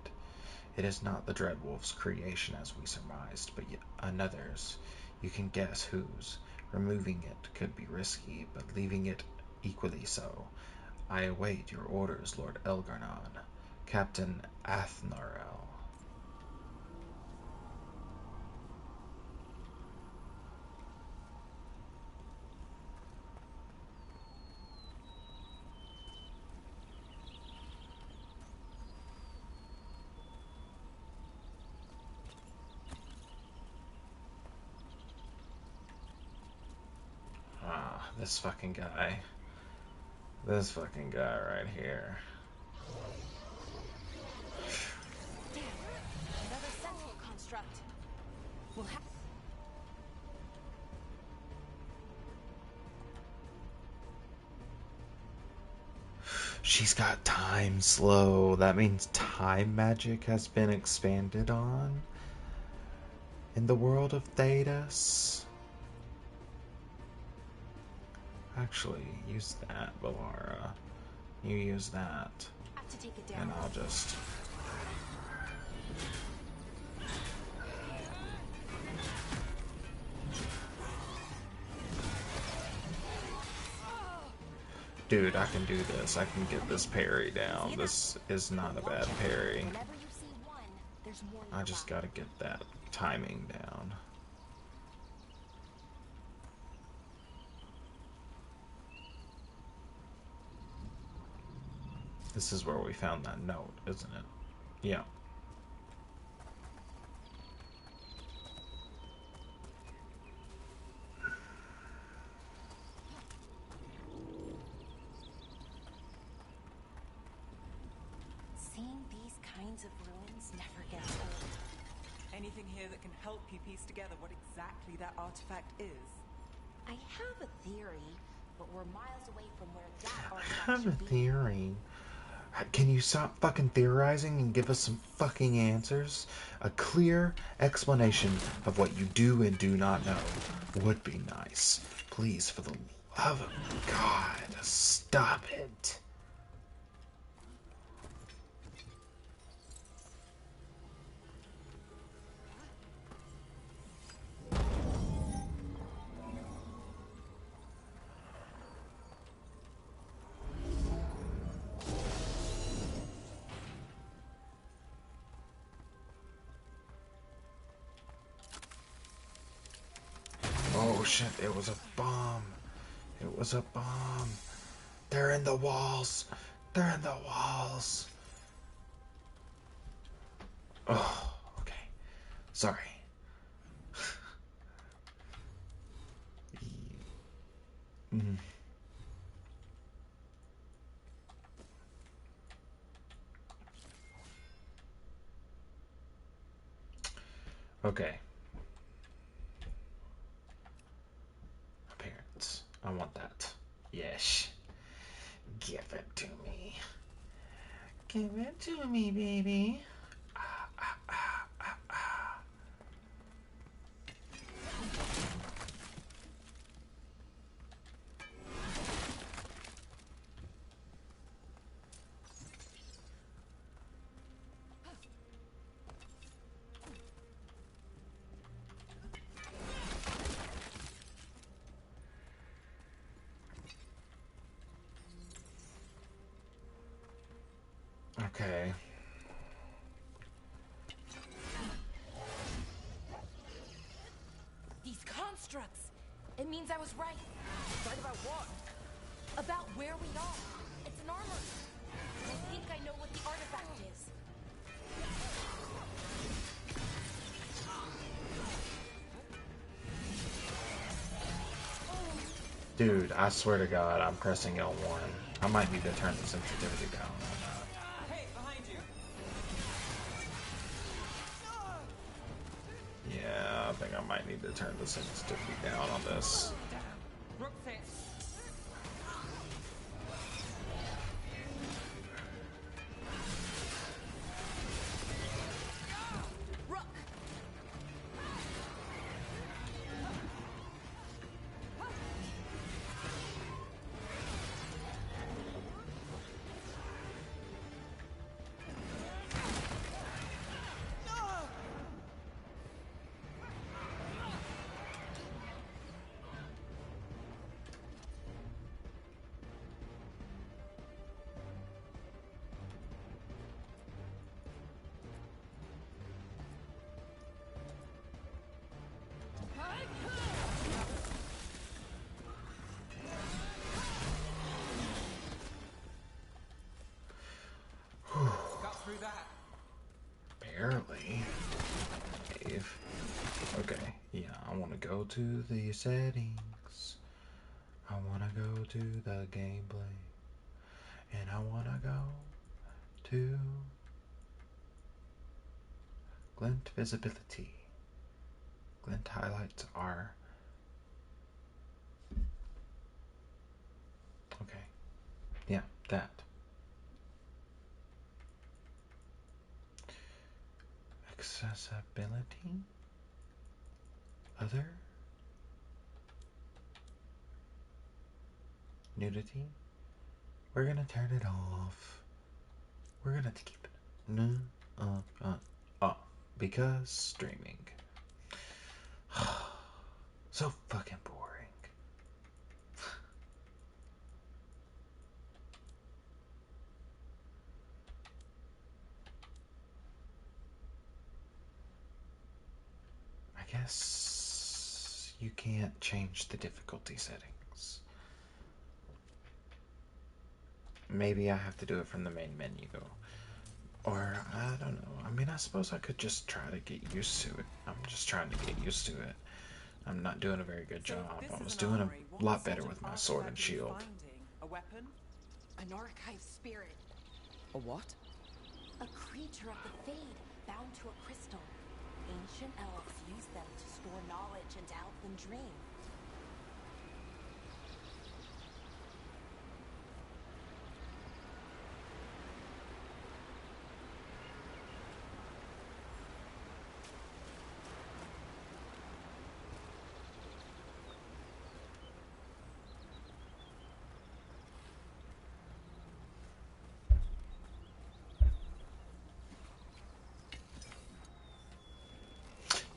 It is not the Dreadwolf's creation as we surmised, but yet another's. You can guess whose. Removing it could be risky, but leaving it equally so. I await your orders, Lord Elgarnon. Captain Athnarel. This fucking guy. This fucking guy right here. Damn, another sentinel construct. We'll have. She's got time slow. That means time magic has been expanded on in the world of Thedas. Actually, use that, Valara. You use that. Have to take it down. And I'll just... Dude, I can do this. I can get this parry down. This is not a bad parry. I just gotta get that timing down. This is where we found that note, isn't it? Yeah. Seeing these kinds of ruins never gets old. Anything here that can help you piece together what exactly that artifact is? I have a theory, but we're miles away from where that I artifact have a should be. theory. Can you stop fucking theorizing and give us some fucking answers? A clear explanation of what you do and do not know would be nice. Please, for the love of God, stop it. shit, it was a bomb. It was a bomb. They're in the walls. They're in the walls. Oh, okay. Sorry. Mm. Okay. Appearance. I want that. Yes. Give it to me. Give it to me, baby. Ah, ah, ah, ah, ah. Okay. These constructs! It means I was right. Right about what? About where we are. It's an armor. I think I know what the artifact is. Dude, I swear to God, I'm pressing L1. I might need to turn the sensitivity down on that. Hey, behind you! Yeah, I think I might need to turn the sensitivity down on this. Rook fits. Rook! Got through that. Barely. Dave. Okay, yeah, I want to go to the settings. I want to go to the gameplay. And I want to go to glint visibility. Glint highlights are... Okay. Yeah, that. Accessibility. Other. Nudity. We're gonna turn it off. We're gonna keep it off because streaming. So fucking boring. I guess you can't change the difficulty settings. Maybe I have to do it from the main menu. Or, I don't know. I mean, I suppose I could just try to get used to it. I'm just trying to get used to it. I'm not doing a very good job. I was doing a lot better with my sword and shield. A weapon? An archive spirit. A what? A creature of the Fade, bound to a crystal. Ancient elves use them to store knowledge and elven dream.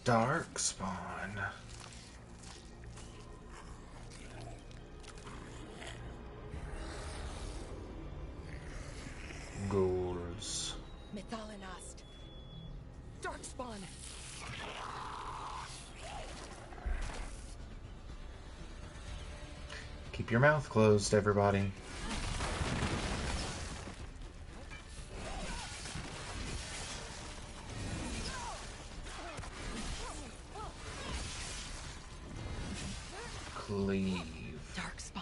Darkspawn. Ghouls. Methalinast. Darkspawn. Keep your mouth closed, everybody. Cleave. Darkspawn.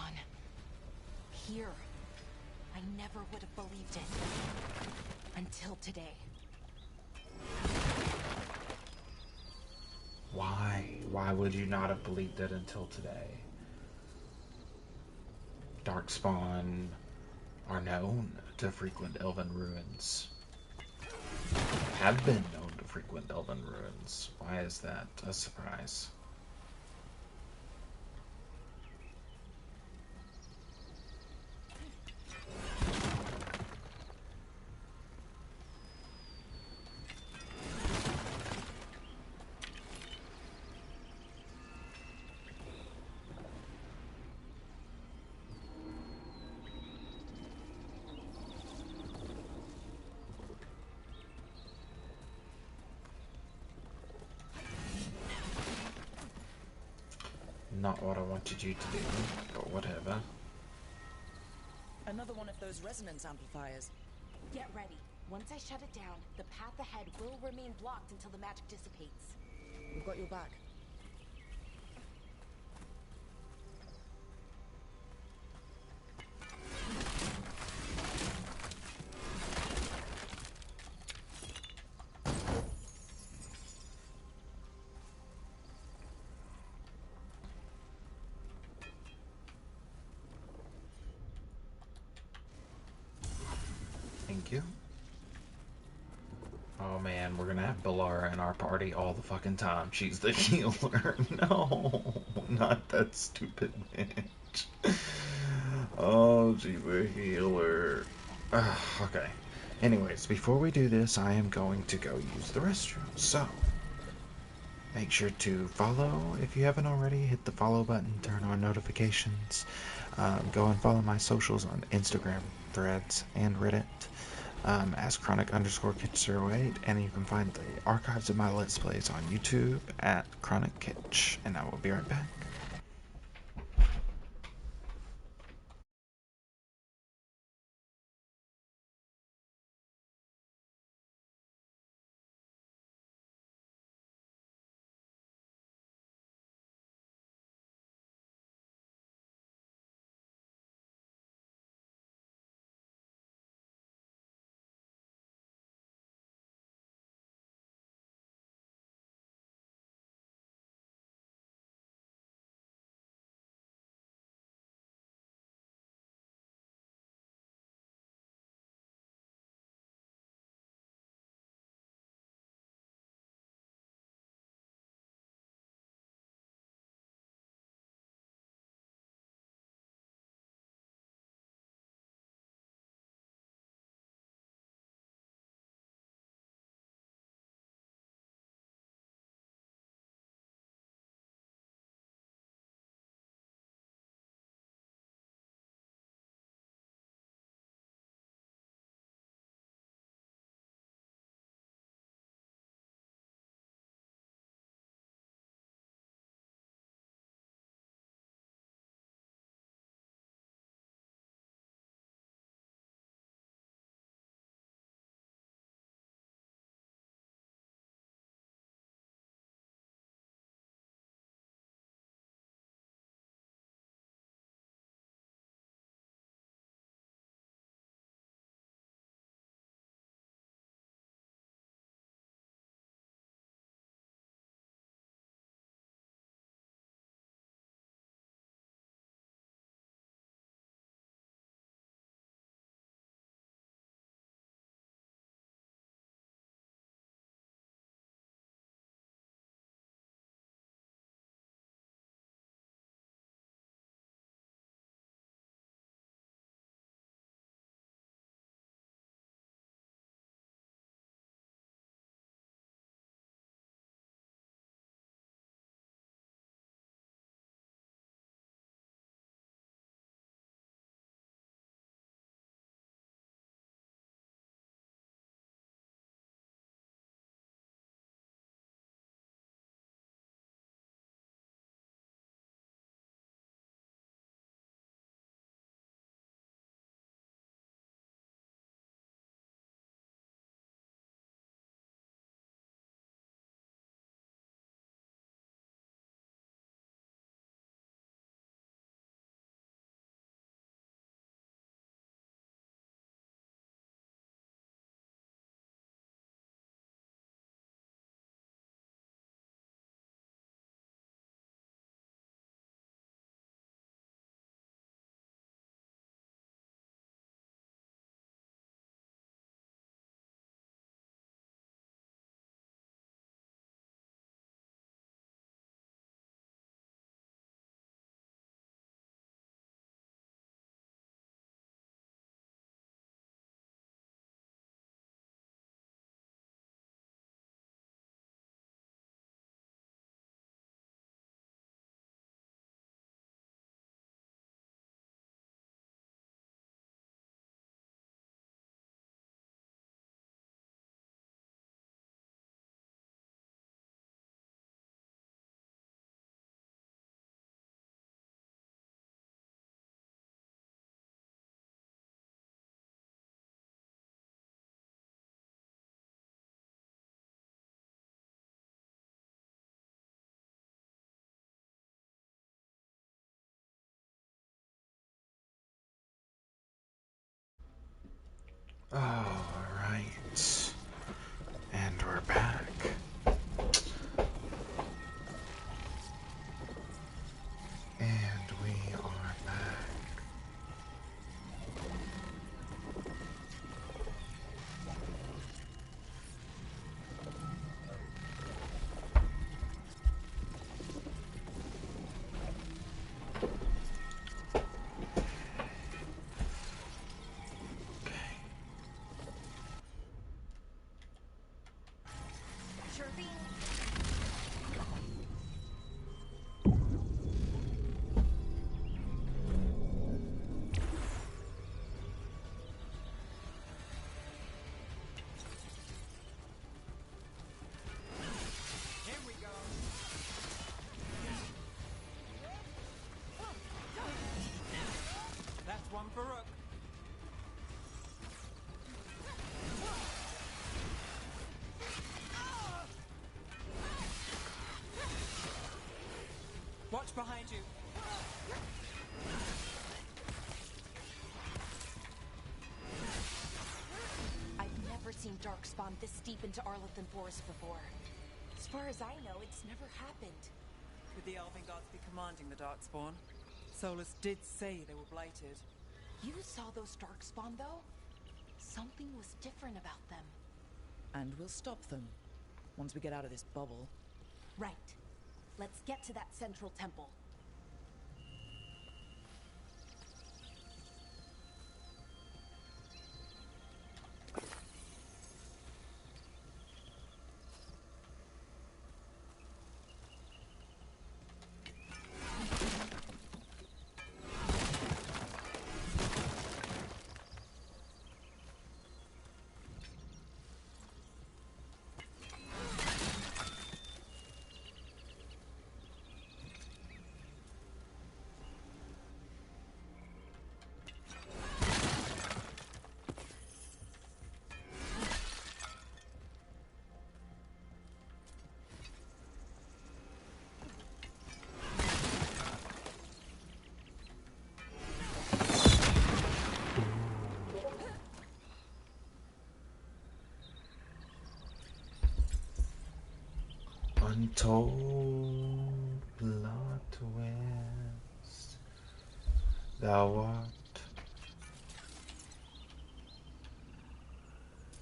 Here. I never would have believed it. Until today. Why? Why would you not have believed it until today? Darkspawn are known to frequent elven ruins. Have been known to frequent elven ruins. Why is that a surprise? Not what I wanted you to do, but whatever. Another one of those resonance amplifiers. Get ready. Once I shut it down, the path ahead will remain blocked until the magic dissipates. We've got your back. Thank you. Oh man, we're gonna have Balara in our party all the fucking time. She's the healer. No, not that stupid bitch. Oh, she's a healer. Okay. Anyways, before we do this, I am going to go use the restroom. So, make sure to follow if you haven't already. Hit the follow button, turn on notifications. Go and follow my socials on Instagram, Threads, and Reddit. As Chronic_Kitch08, and you can find the archives of my Let's Plays on YouTube at Chronic Kitch, and I will be right back. seen darkspawn this deep into Arlathan Forest before. As far as I know, it's never happened. Could the elven gods be commanding the darkspawn? Solas did say they were blighted. You saw those darkspawn, though? Something was different about them. And we'll stop them once we get out of this bubble. Right. Let's get to that central temple. Untold plot twist. Thou art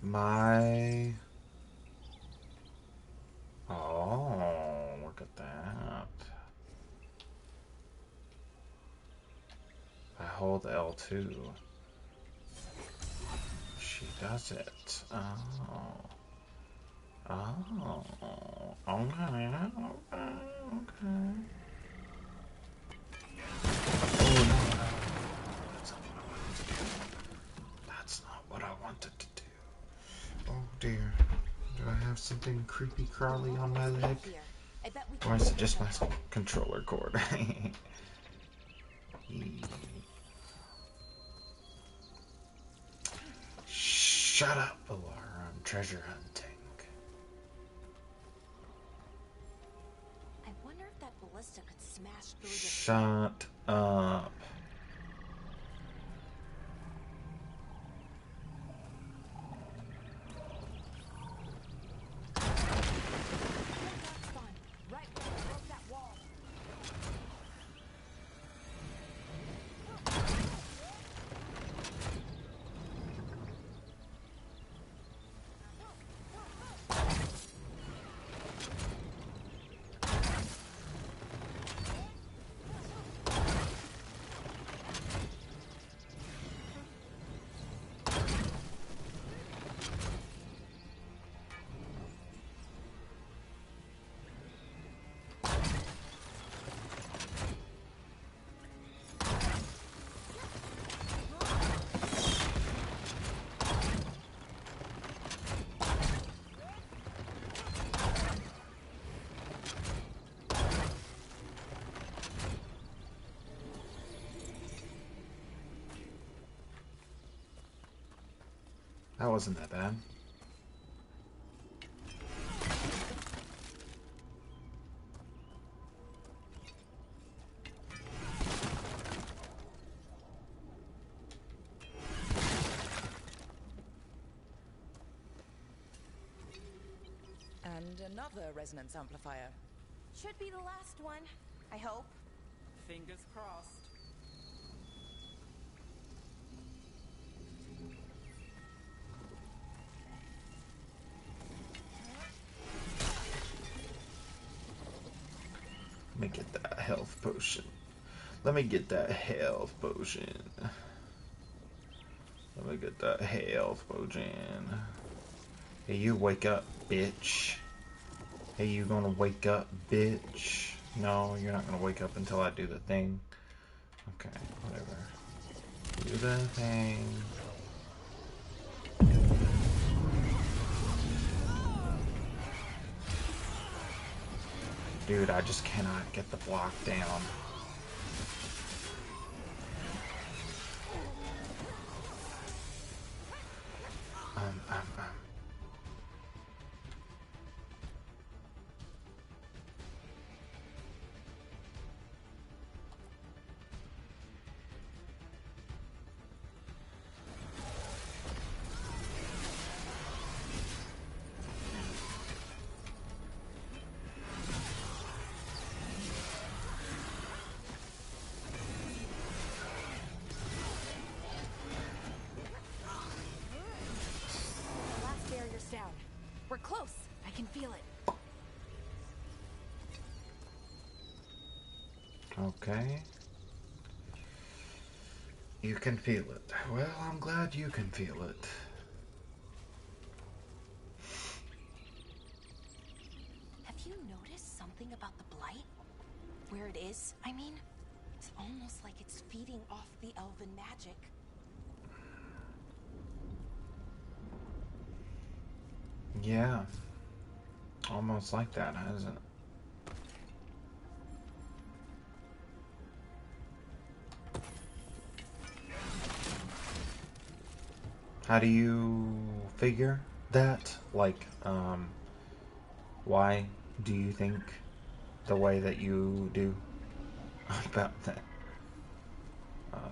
my. Oh, look at that. I hold L2. She does it. Oh. Oh, okay, okay, okay. Oh, no. That's not what I wanted to do. Oh, dear. Do I have something creepy crawly on my leg? Or is it just my controller cord? Shut up, Alara. I'm treasure hunting. I wonder if that ballista could smash through the... Shut up. Right, broke that wall. That wasn't that bad. And another resonance amplifier. Should be the last one, I hope. Fingers crossed. Let me get that health potion. Let me get that health potion. Let me get that health potion. Hey, you wake up, bitch. Hey, you gonna wake up, bitch? No, you're not gonna wake up until I do the thing. Okay, whatever. Do the thing. Dude, I just cannot get the block down. close. I can feel it. Okay. You can feel it. Well, I'm glad you can feel it. Have you noticed something about the blight? Where it is, I mean? It's almost like it's feeding off the elven magic. Yeah. Almost like that, hasn't it? How do you figure that? Like, why do you think the way that you do about that?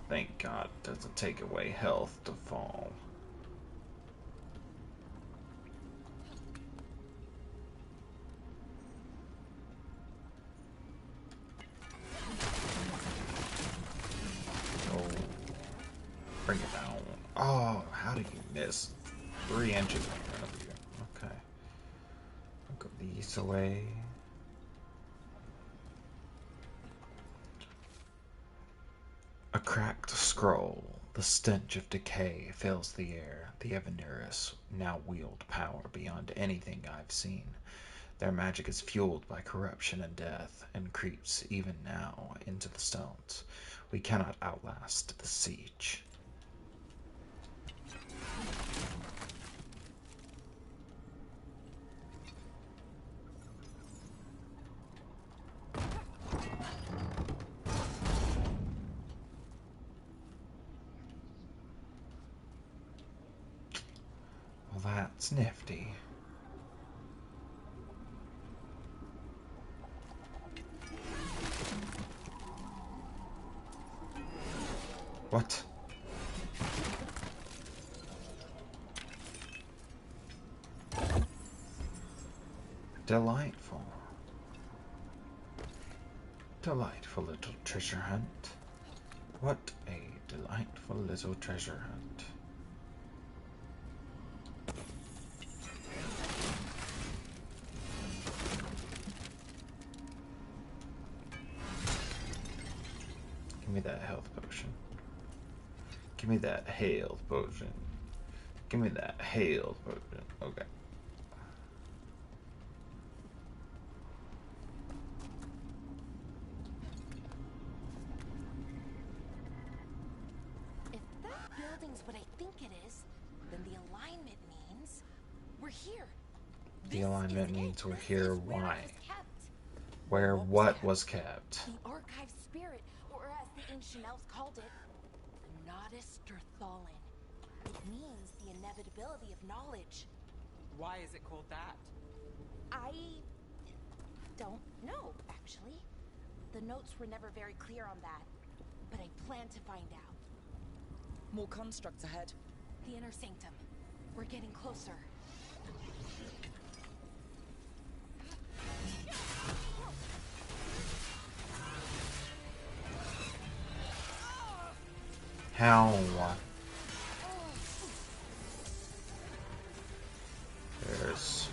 Thank God it doesn't take away health to fall. Oh, bring it down. Oh, how did you miss? 3 inches in front of you. Okay. I'll go these away. A cracked scroll. The stench of decay fills the air. The Evaneris now wield power beyond anything I've seen. Their magic is fueled by corruption and death, and creeps even now into the stones. We cannot outlast the siege. Well, that's nifty. What? Delightful. Delightful little treasure hunt. What a delightful little treasure hunt. Give me that health potion. Give me that health potion. Give me that health potion. Okay. If that building's what I think it is, then the alignment means we're here. The This alignment is means it. we're This here. is where it Why? was kept. Where What was what kept? was kept? The archive spirit, or as the ancient elves called it, the Nodus Durthalin. It means the inevitability of knowledge. Why is it called that? I don't know, actually. The notes were never very clear on that, but I plan to find out. More constructs ahead. The inner sanctum. We're getting closer. How? There's...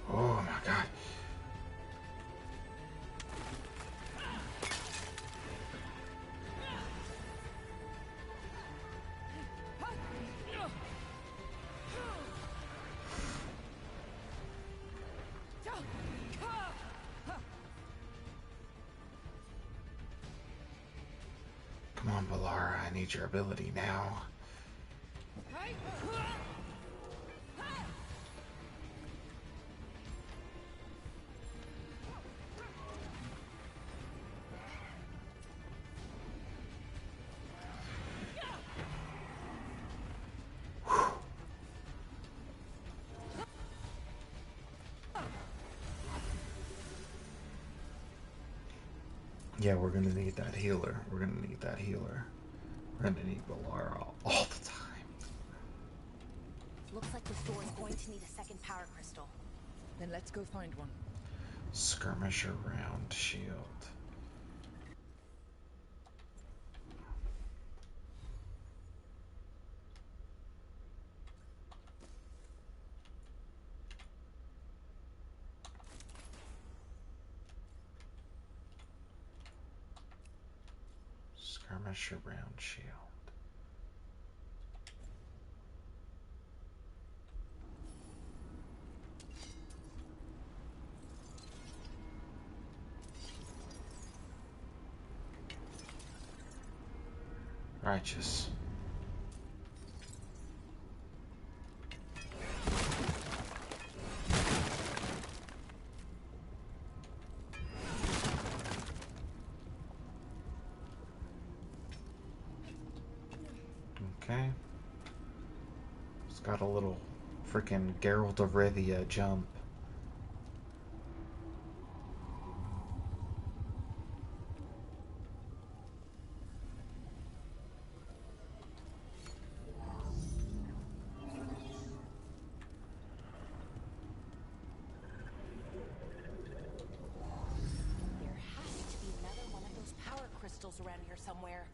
Oh my God. Come on, Balara, I need your ability now. Yeah, we're gonna need that healer. We're gonna need that healer. We're gonna need Balara all the time. Looks like this door is going to need a second power crystal. Then let's go find one. Skirmisher round shield. Skirmisher round shield. Righteous. Okay. It's got a little freaking Geralt of Rivia jump. There has to be another one of those power crystals around here somewhere.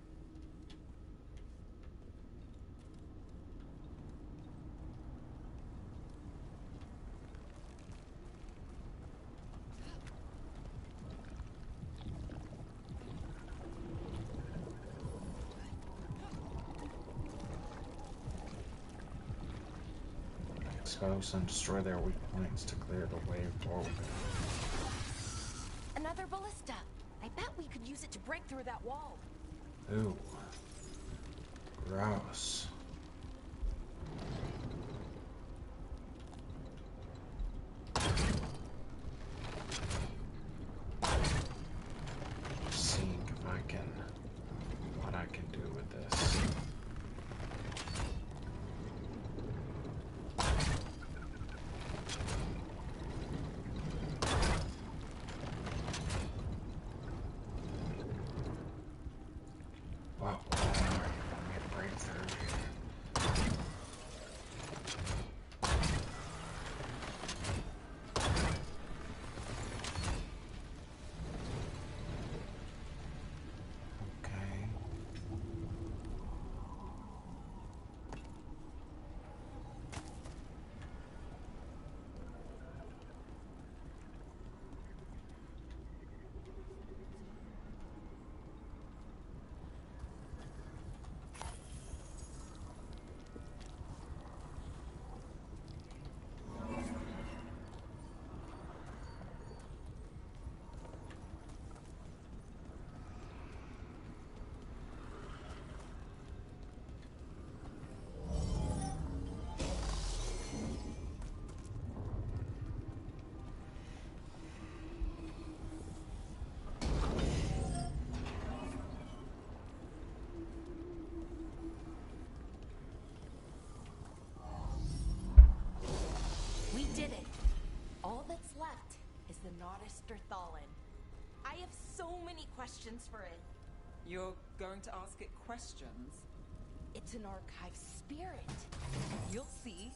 Expose and destroy their weak points to clear the way forward. Another ballista. I bet we could use it to break through that wall. Ooh. Gross. Seeing if I can, what I can do with this. Wow, let me break through. Okay. We did it. All that's left is the Naughtister Thallen. I have so many questions for it. You're going to ask it questions? It's an archive spirit. You'll see.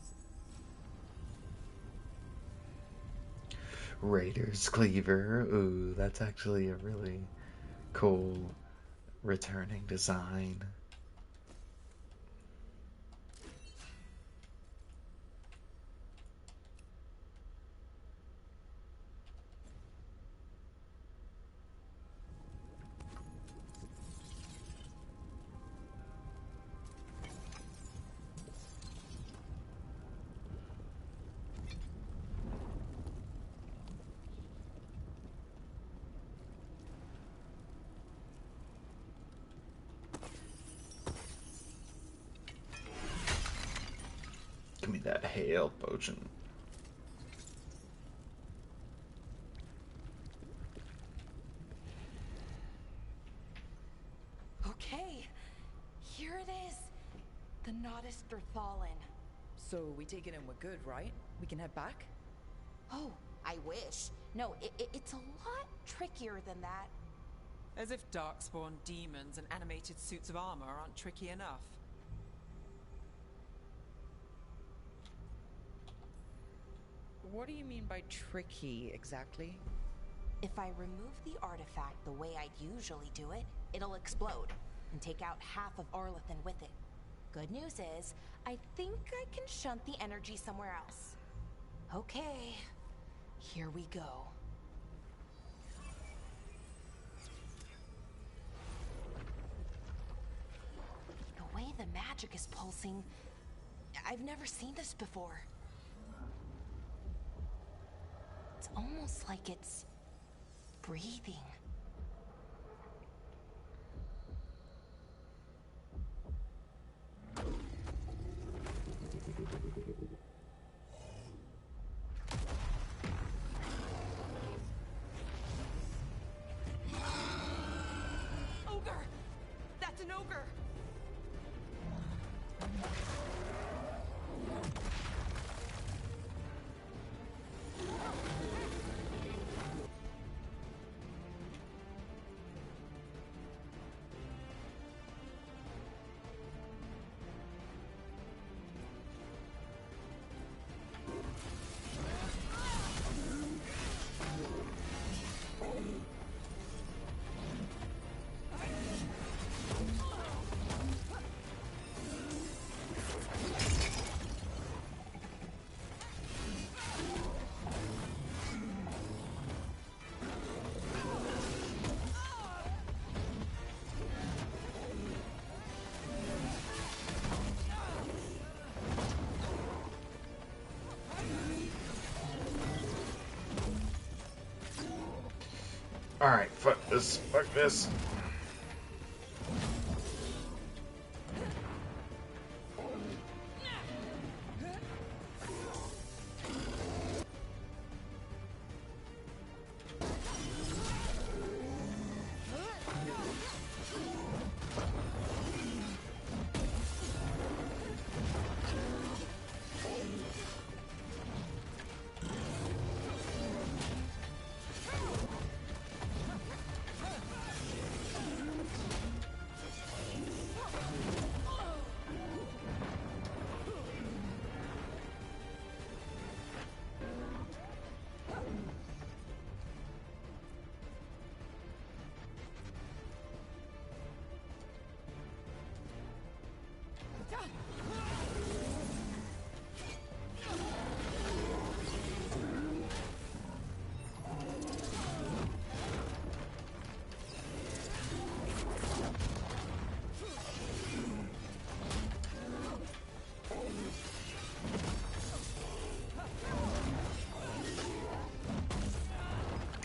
Raiders Cleaver. Ooh, that's actually a really cool returning design. Give me that hail potion. Okay, here it is. The Nodus Thorthalin. So we take it and we're good, right? We can head back? Oh, I wish. No, it's a lot trickier than that. As if darkspawn demons and animated suits of armor aren't tricky enough. What do you mean by tricky, exactly? If I remove the artifact the way I'd usually do it, it'll explode and take out half of Arlathan with it. Good news is, I think I can shunt the energy somewhere else. Okay, here we go. The way the magic is pulsing, I've never seen this before. It's almost like it's breathing. Ogre! That's an ogre! Alright, fuck this, fuck this.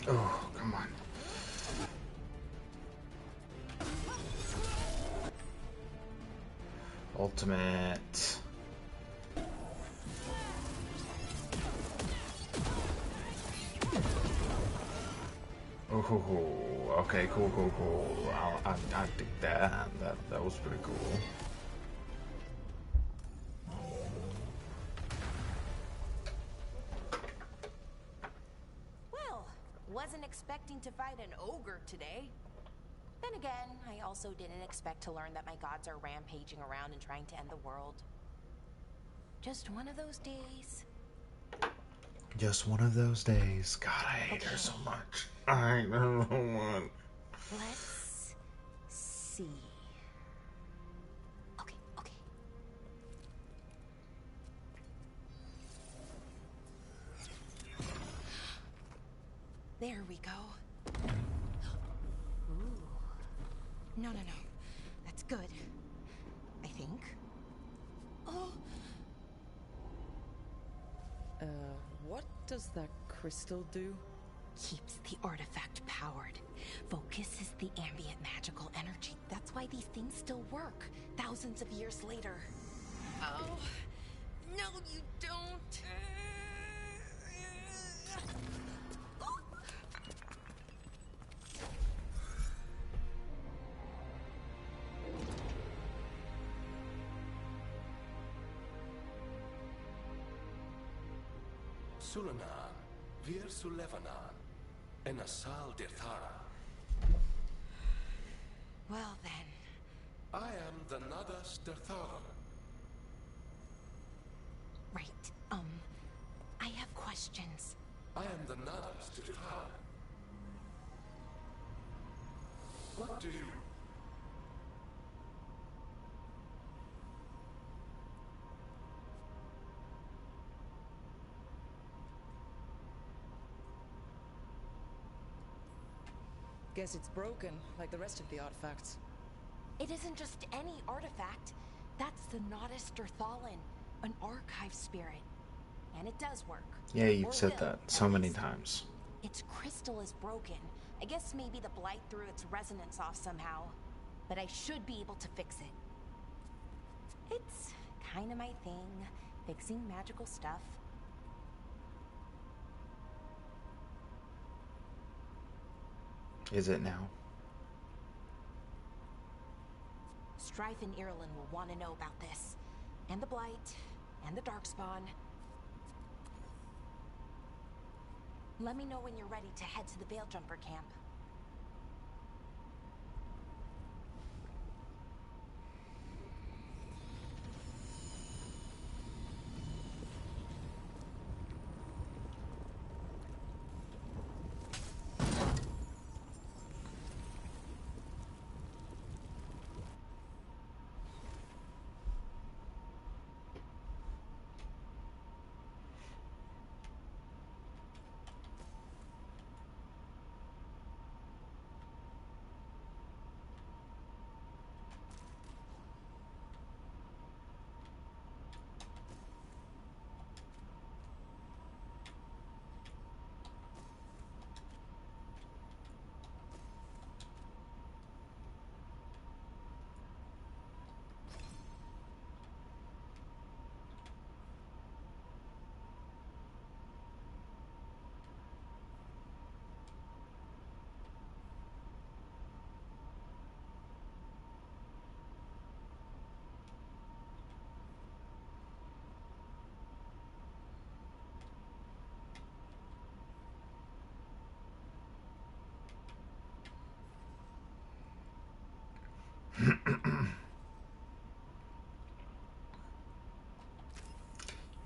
Oh, come on. Ultimate. Oh, okay, cool. I dig that. That was pretty cool. Wasn't expecting to fight an ogre today. Then again, I also didn't expect to learn that my gods are rampaging around and trying to end the world. Just one of those days. Just one of those days. God, I hate her so much. I don't want. Let's see. Okay. There we go. Ooh. No. That's good. I think. Oh. What does that crystal do? Keeps the artifact powered. Focuses the ambient magical energy. That's why these things still work, thousands of years later. Oh, No, you don't. Sulanan, Vir Sulevanan, and Asal Dirthara. Well then. I am the Nadas Dirthara. Right. I have questions. I am the Nadas Dirthara. What do you... Guess it's broken, like the rest of the artifacts. It isn't just any artifact. That's the Nadas Dirthalan, an archive spirit. And it does work. Yeah, you've Or said will, that at so many least. times. Its crystal is broken. I guess maybe the blight threw its resonance off somehow. But I should be able to fix it. It's kind of my thing, fixing magical stuff. Is it now? Strife and Ireland will want to know about this. And the blight, and the darkspawn. Let me know when you're ready to head to the Veil Jumper camp.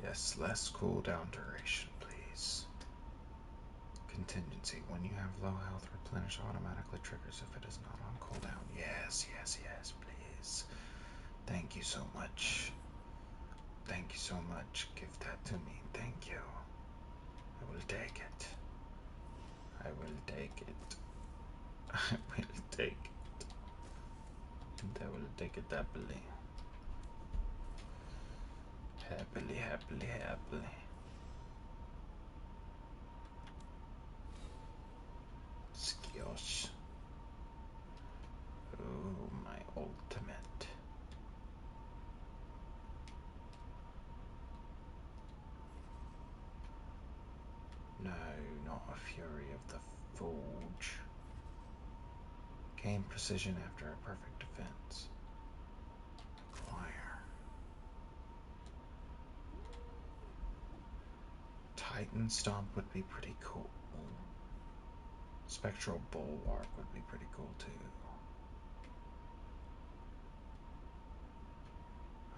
Yes, less cooldown duration, please. Contingency. When you have low health, replenish automatically triggers if it is not on cooldown. Yes, yes, yes, please. Thank you so much. Thank you so much. Give that to me. Thank you. I will take it. I will take it. I will take it. And I will take it happily. Happily, happily, happily. Skills. Oh, my ultimate. No, not a Fury of the Forge. Gain precision after a perfect defense. Acquire. Titan Stomp would be pretty cool. Spectral Bulwark would be pretty cool too.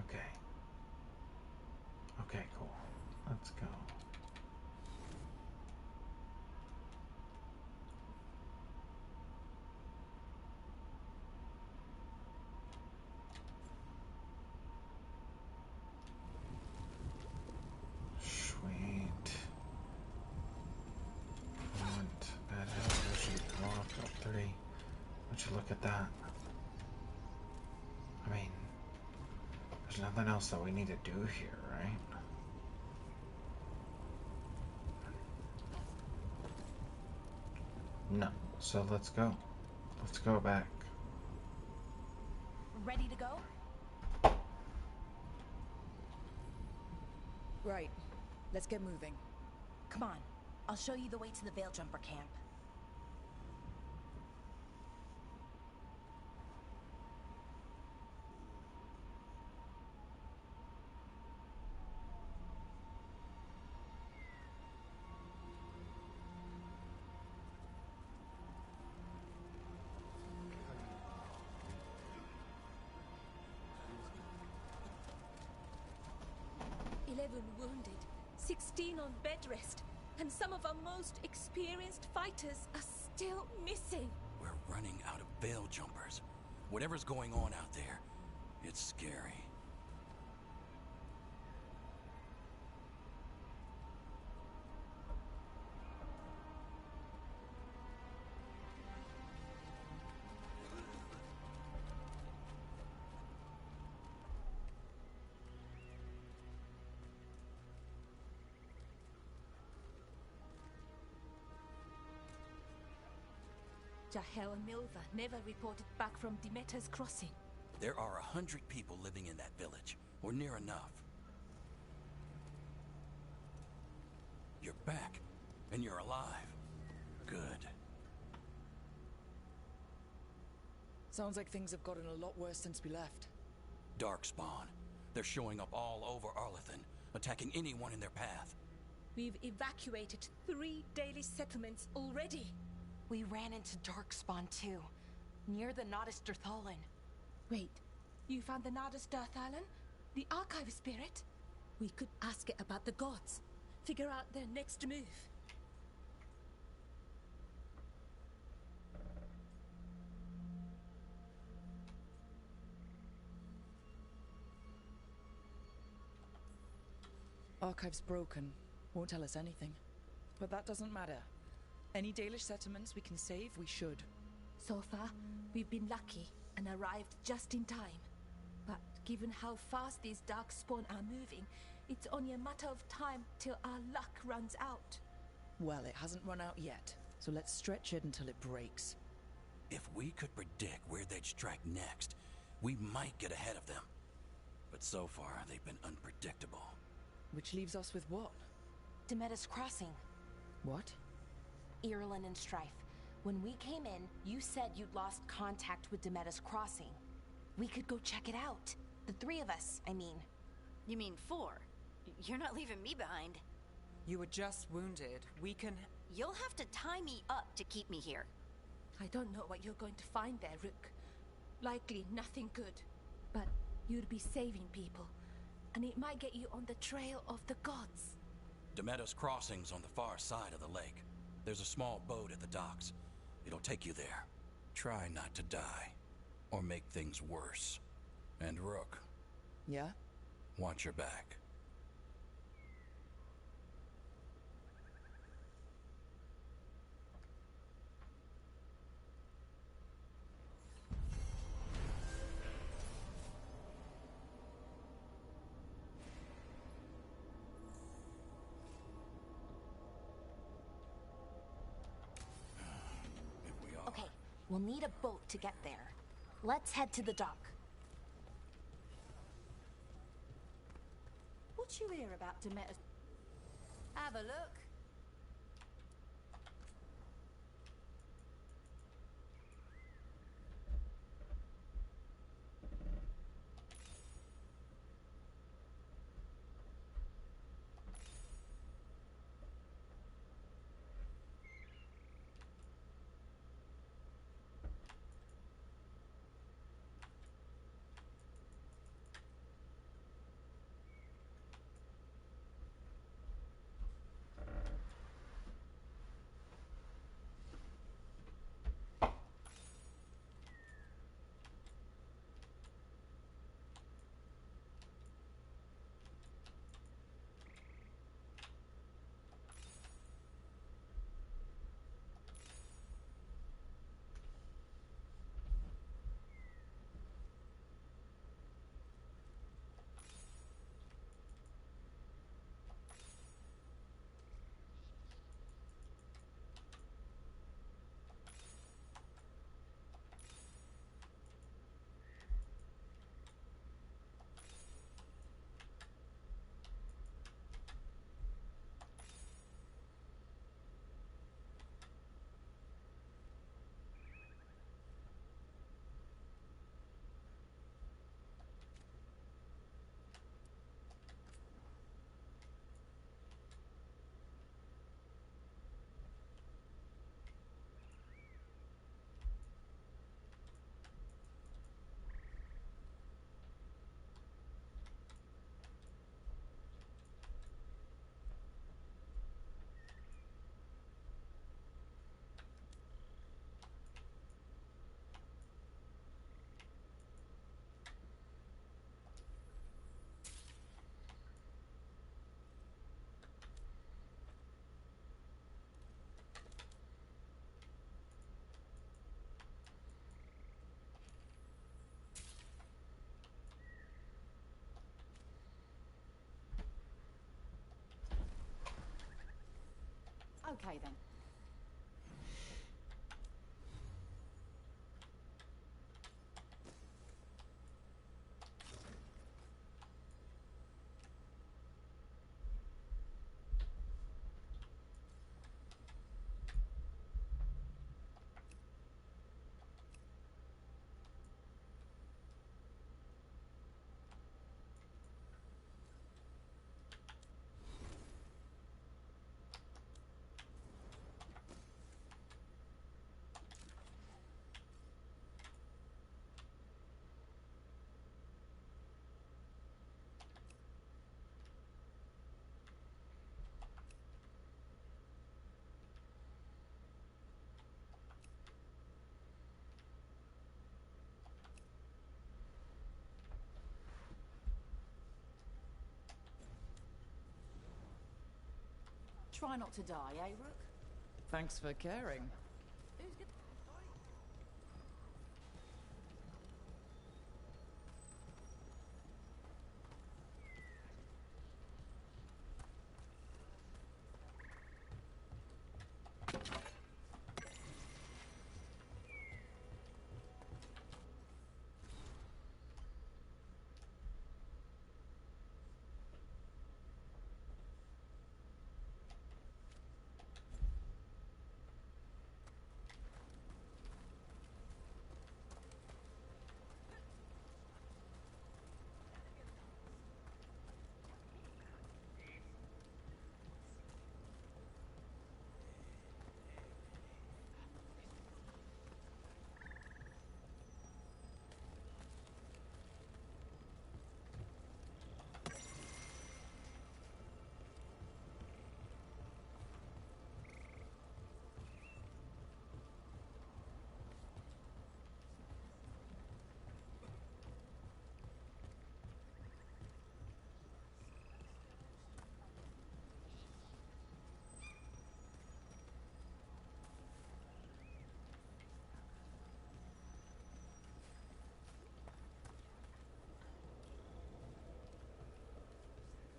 Okay. Okay, cool. Let's go. Sweet. And that health usually go up to 3. Would you look at that? I mean, there's nothing else that we need to do here, right? No. So let's go. Let's go back. Ready to go? Right. Let's get moving. Come on. I'll show you the way to the Veil Jumper camp. Wounded, 16 on bed rest, and some of our most experienced fighters are still missing. We're running out of Veil Jumpers. Whatever's going on out there, it's scary. Jahel and Milva never reported back from Demeter's crossing. There are 100 people living in that village, or near enough. You're back, and you're alive. Good. Sounds like things have gotten a lot worse since we left. Darkspawn. They're showing up all over Arlathan, attacking anyone in their path. We've evacuated 3 daily settlements already. We ran into Darkspawn too, near the Nodus Dirthalan. Wait, you found the Nodus Dirthalan? The archive spirit? We could ask it about the gods. Figure out their next move. Archive's broken. Won't tell us anything. But that doesn't matter. Any Dalish settlements we can save, we should. So far, we've been lucky and arrived just in time. But given how fast these Darkspawn are moving, it's only a matter of time till our luck runs out. Well, it hasn't run out yet, so let's stretch it until it breaks. If we could predict where they'd strike next, we might get ahead of them. But so far, they've been unpredictable. Which leaves us with what? Demeter's crossing. What? Irlin and Strife. When we came in, you said you'd lost contact with Demeter's crossing. We could go check it out. The 3 of us, I mean. You mean 4? You're not leaving me behind. You were just wounded. We can... You'll have to tie me up to keep me here. I don't know what you're going to find there, Rook. Likely nothing good. But you'd be saving people, and it might get you on the trail of the gods. Demeter's crossing's on the far side of the lake. There's a small boat at the docks. It'll take you there. Try not to die, or make things worse. And Rook, Yeah? watch your back. Okay, we'll need a boat to get there. Let's head to the dock. What you hear about Demeter? Have a look. Okay then. Try not to die, eh, Rook? Thanks for caring. Who's good?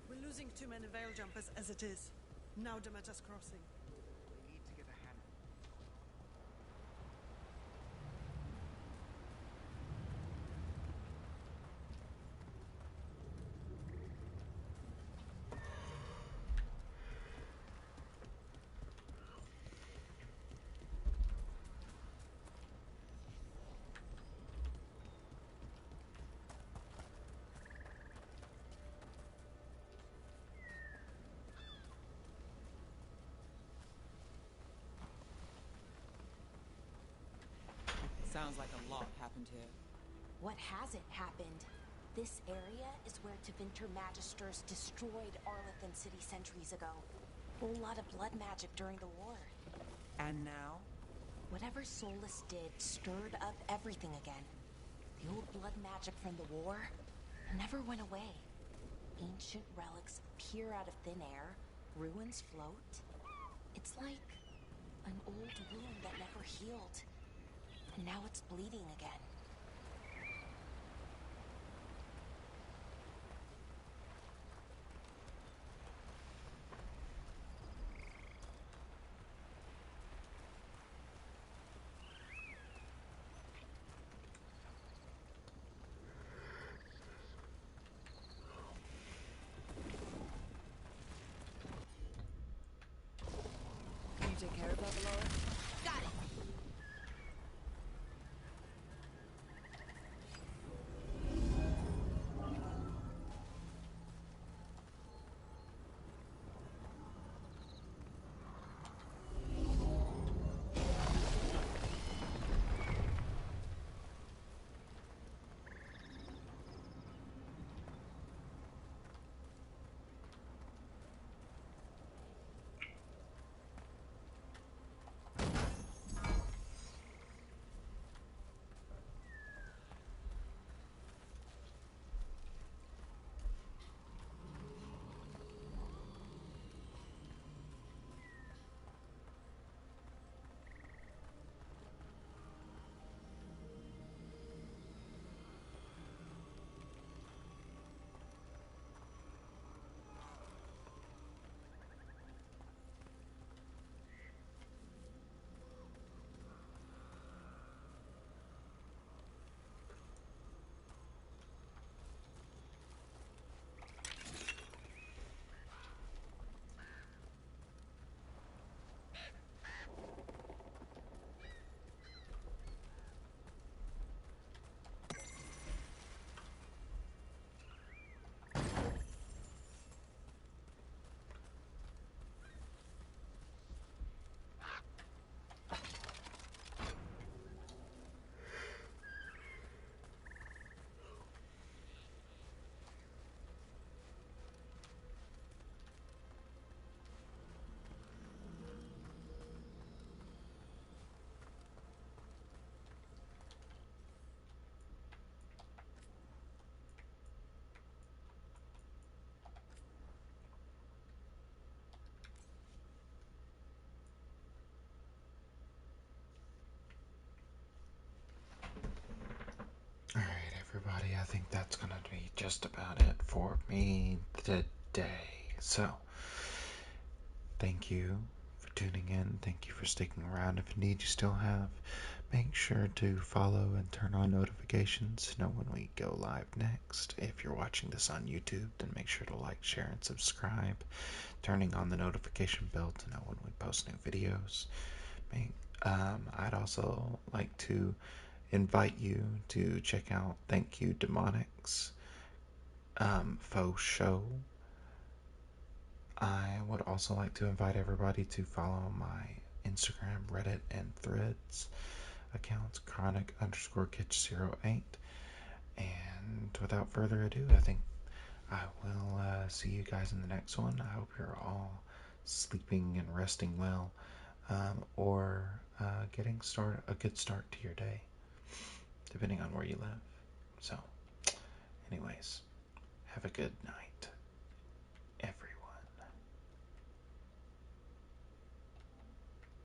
We're losing too many veil jumpers as it is. Now Demeter's crossing. We need to get a handle. Sounds like a lot happened here. What hasn't happened? This area is where Tevinter Magisters destroyed Arlathan City centuries ago. Whole lot of blood magic during the war. And now? Whatever Solas did stirred up everything again. The old blood magic from the war never went away. Ancient relics appear out of thin air, ruins float. It's like an old wound that never healed. And now it's bleeding again. Can you take care of that, Valora? Got it! everybody, I think that's going to be just about it for me today. So, thank you for tuning in. Thank you for sticking around. If indeed you still have, make sure to follow and turn on notifications to know when we go live next. If you're watching this on YouTube, then make sure to like, share, and subscribe. Turning on the notification bell to know when we post new videos. I'd also like to invite you to check out Thank You Demonics faux show. I would also like to invite everybody to follow my Instagram, Reddit, and Threads accounts, chronic_kitch08. And without further ado, I think I will see you guys in the next one. I hope you're all sleeping and resting well, or getting a good start to your day, depending on where you live. So, anyways, have a good night.